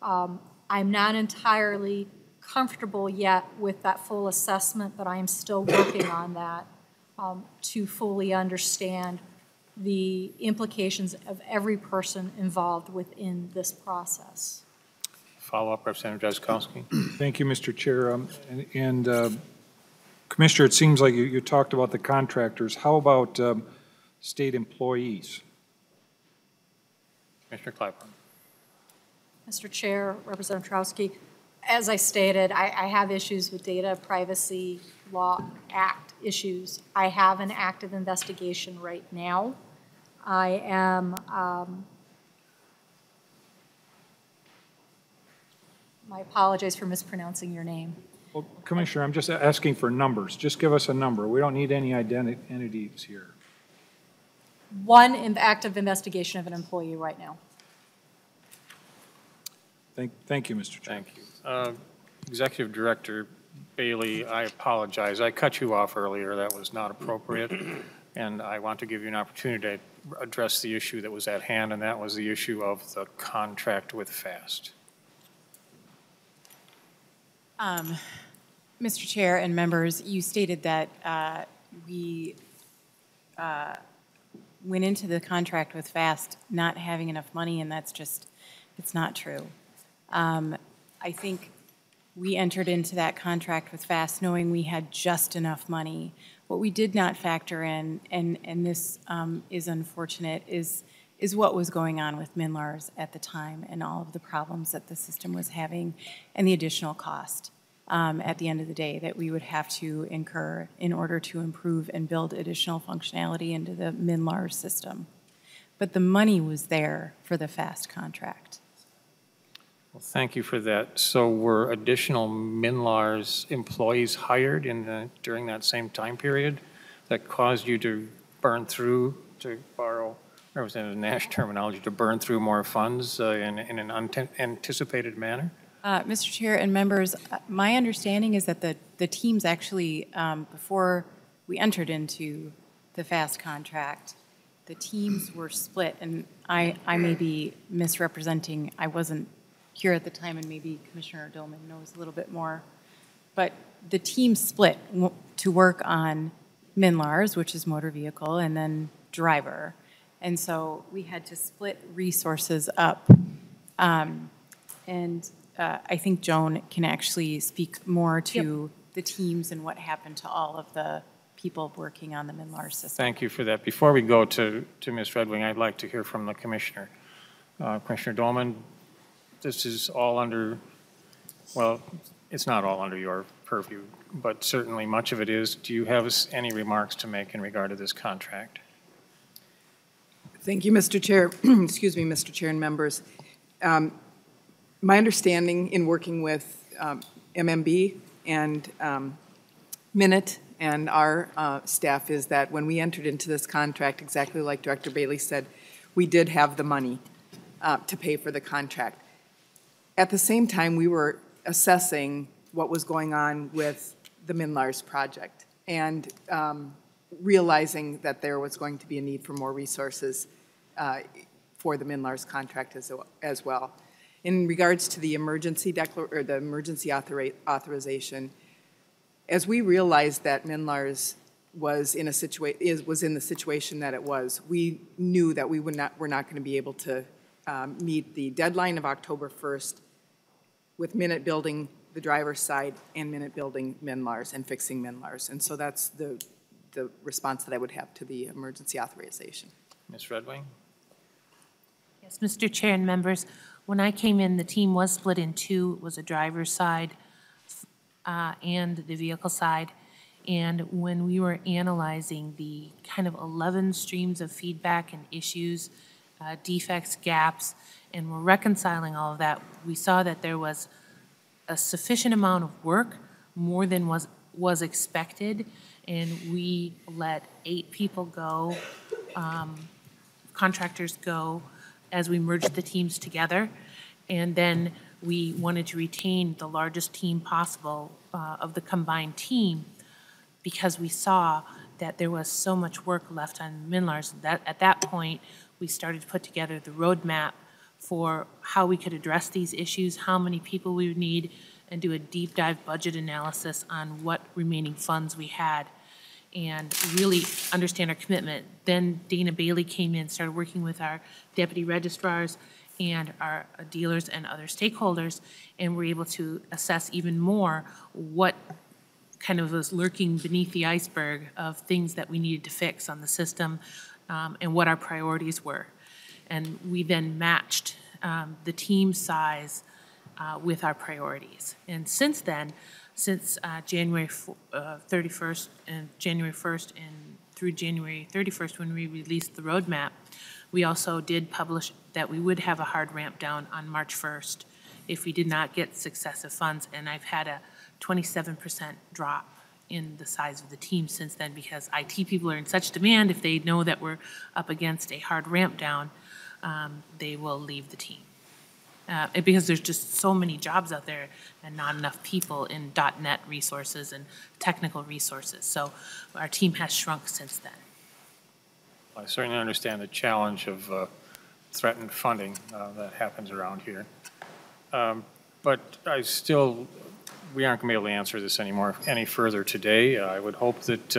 I'm not entirely comfortable yet with that full assessment, but I am still working on that to fully understand the implications of every person involved within this process. Follow-up, Representative Drazkowski. Thank you, Mr. Chair. Commissioner, it seems like you talked about the contractors. How about state employees? Commissioner Clyborne. Mr. Chair, Representative Trowski, as I stated, I have issues with Data Privacy Law Act issues. I have an active investigation right now. I am, I apologize for mispronouncing your name. Well, Commissioner, I'm just asking for numbers. Just give us a number. We don't need any entities here. One active investigation of an employee right now. Thank you, Mr. Chair. Thank you. Executive Director Bailey, I apologize. I cut you off earlier. That was not appropriate. And I want to give you an opportunity to address the issue that was at hand, and that was the issue of the contract with FAST. Mr. Chair and members, you stated that we went into the contract with FAST not having enough money, and that's just, it's not true. I think we entered into that contract with FAST knowing we had just enough money. What we did not factor in, and this is unfortunate, is what was going on with MNLARS at the time and all of the problems that the system was having and the additional cost at the end of the day that we would have to incur in order to improve and build additional functionality into the MNLARS system. But the money was there for the FAST contract. Well, thank you for that. So were additional MNLARS employees hired during that same time period that caused you to burn through, to borrow Representative Nash terminology, to burn through more funds in an unanticipated manner? Mr. Chair and members, my understanding is that the teams actually, before we entered into the FAST contract, the teams were split, and I may be misrepresenting. I wasn't here at the time, and maybe Commissioner Dolman knows a little bit more. But the team split to work on MNLARS, which is motor vehicle, and then driver. And so we had to split resources up. I think Joan can actually speak more to the teams and what happened to all of the people working on the MNLARS system. Thank you for that. Before we go to Ms. Redwing, I'd like to hear from the Commissioner. Commissioner Dolman, this is all under, well, it's not all under your purview, but certainly much of it is. Do you have any remarks to make in regard to this contract? Thank you, Mr. Chair. Excuse me, Mr. Chair and members. My understanding in working with MMB and MN.IT and our staff is that when we entered into this contract, exactly like Director Bailey said, we did have the money to pay for the contract. At the same time, we were assessing what was going on with the MNLARS project and realizing that there was going to be a need for more resources for the MNLARS contract as well. In regards to the emergency authorization, as we realized that MNLARS was in the situation that it was, we knew that we were not going to be able to meet the deadline of October 1st with MN.IT building the driver's side and MN.IT building MNLARS and fixing MNLARS. And so that's the response that I would have to the emergency authorization. Ms. Redwing? Yes, Mr. Chair and members, when I came in, the team was split in two. It was a driver's side and the vehicle side. And when we were analyzing the kind of 11 streams of feedback and issues, defects, gaps, and we're reconciling all of that, we saw that there was a sufficient amount of work, more than was expected, and we let 8 people go, contractors go, as we merged the teams together. And then we wanted to retain the largest team possible of the combined team because we saw that there was so much work left on MNLARS. That at that point, we started to put together the roadmap for how we could address these issues, how many people we would need, and do a deep dive budget analysis on what remaining funds we had and really understand our commitment. Then Dana Bailey came in, started working with our deputy registrars and our dealers and other stakeholders, and we're able to assess even more what kind of was lurking beneath the iceberg of things that we needed to fix on the system and what our priorities were. And we then matched the team size with our priorities. And since then, since January 31st and January 1st and through January 31st when we released the roadmap, we also did publish that we would have a hard ramp down on March 1st if we did not get successive funds. And I've had a 27% drop in the size of the team since then because IT people are in such demand. If they know that we're up against a hard ramp down, they will leave the team. Because there's just so many jobs out there and not enough people in .NET resources and technical resources. So our team has shrunk since then. I certainly understand the challenge of threatened funding that happens around here. But we aren't going to be able to answer this any further today. I would hope that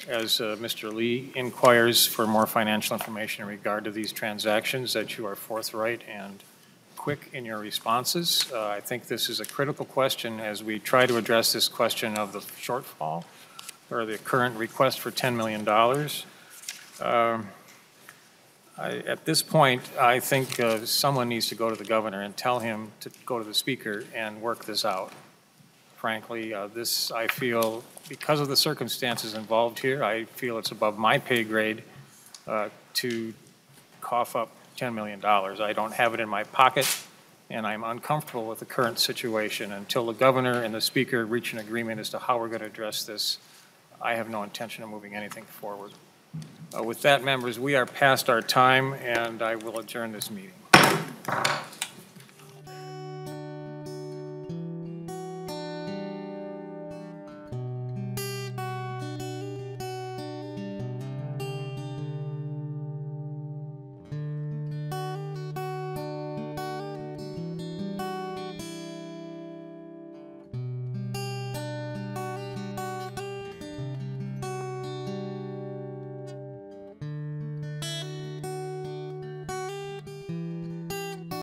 as Mr. Lee inquires for more financial information in regard to these transactions, that you are forthright and quick in your responses. I think this is a critical question as we try to address this question of the shortfall or the current request for $10 million. At this point, I think someone needs to go to the governor and tell him to go to the speaker and work this out. Frankly, I feel, because of the circumstances involved here, I feel it's above my pay grade to cough up $10 million. I don't have it in my pocket, and I'm uncomfortable with the current situation. Until the governor and the speaker reach an agreement as to how we're going to address this, I have no intention of moving anything forward. With that, members, we are past our time, and I will adjourn this meeting.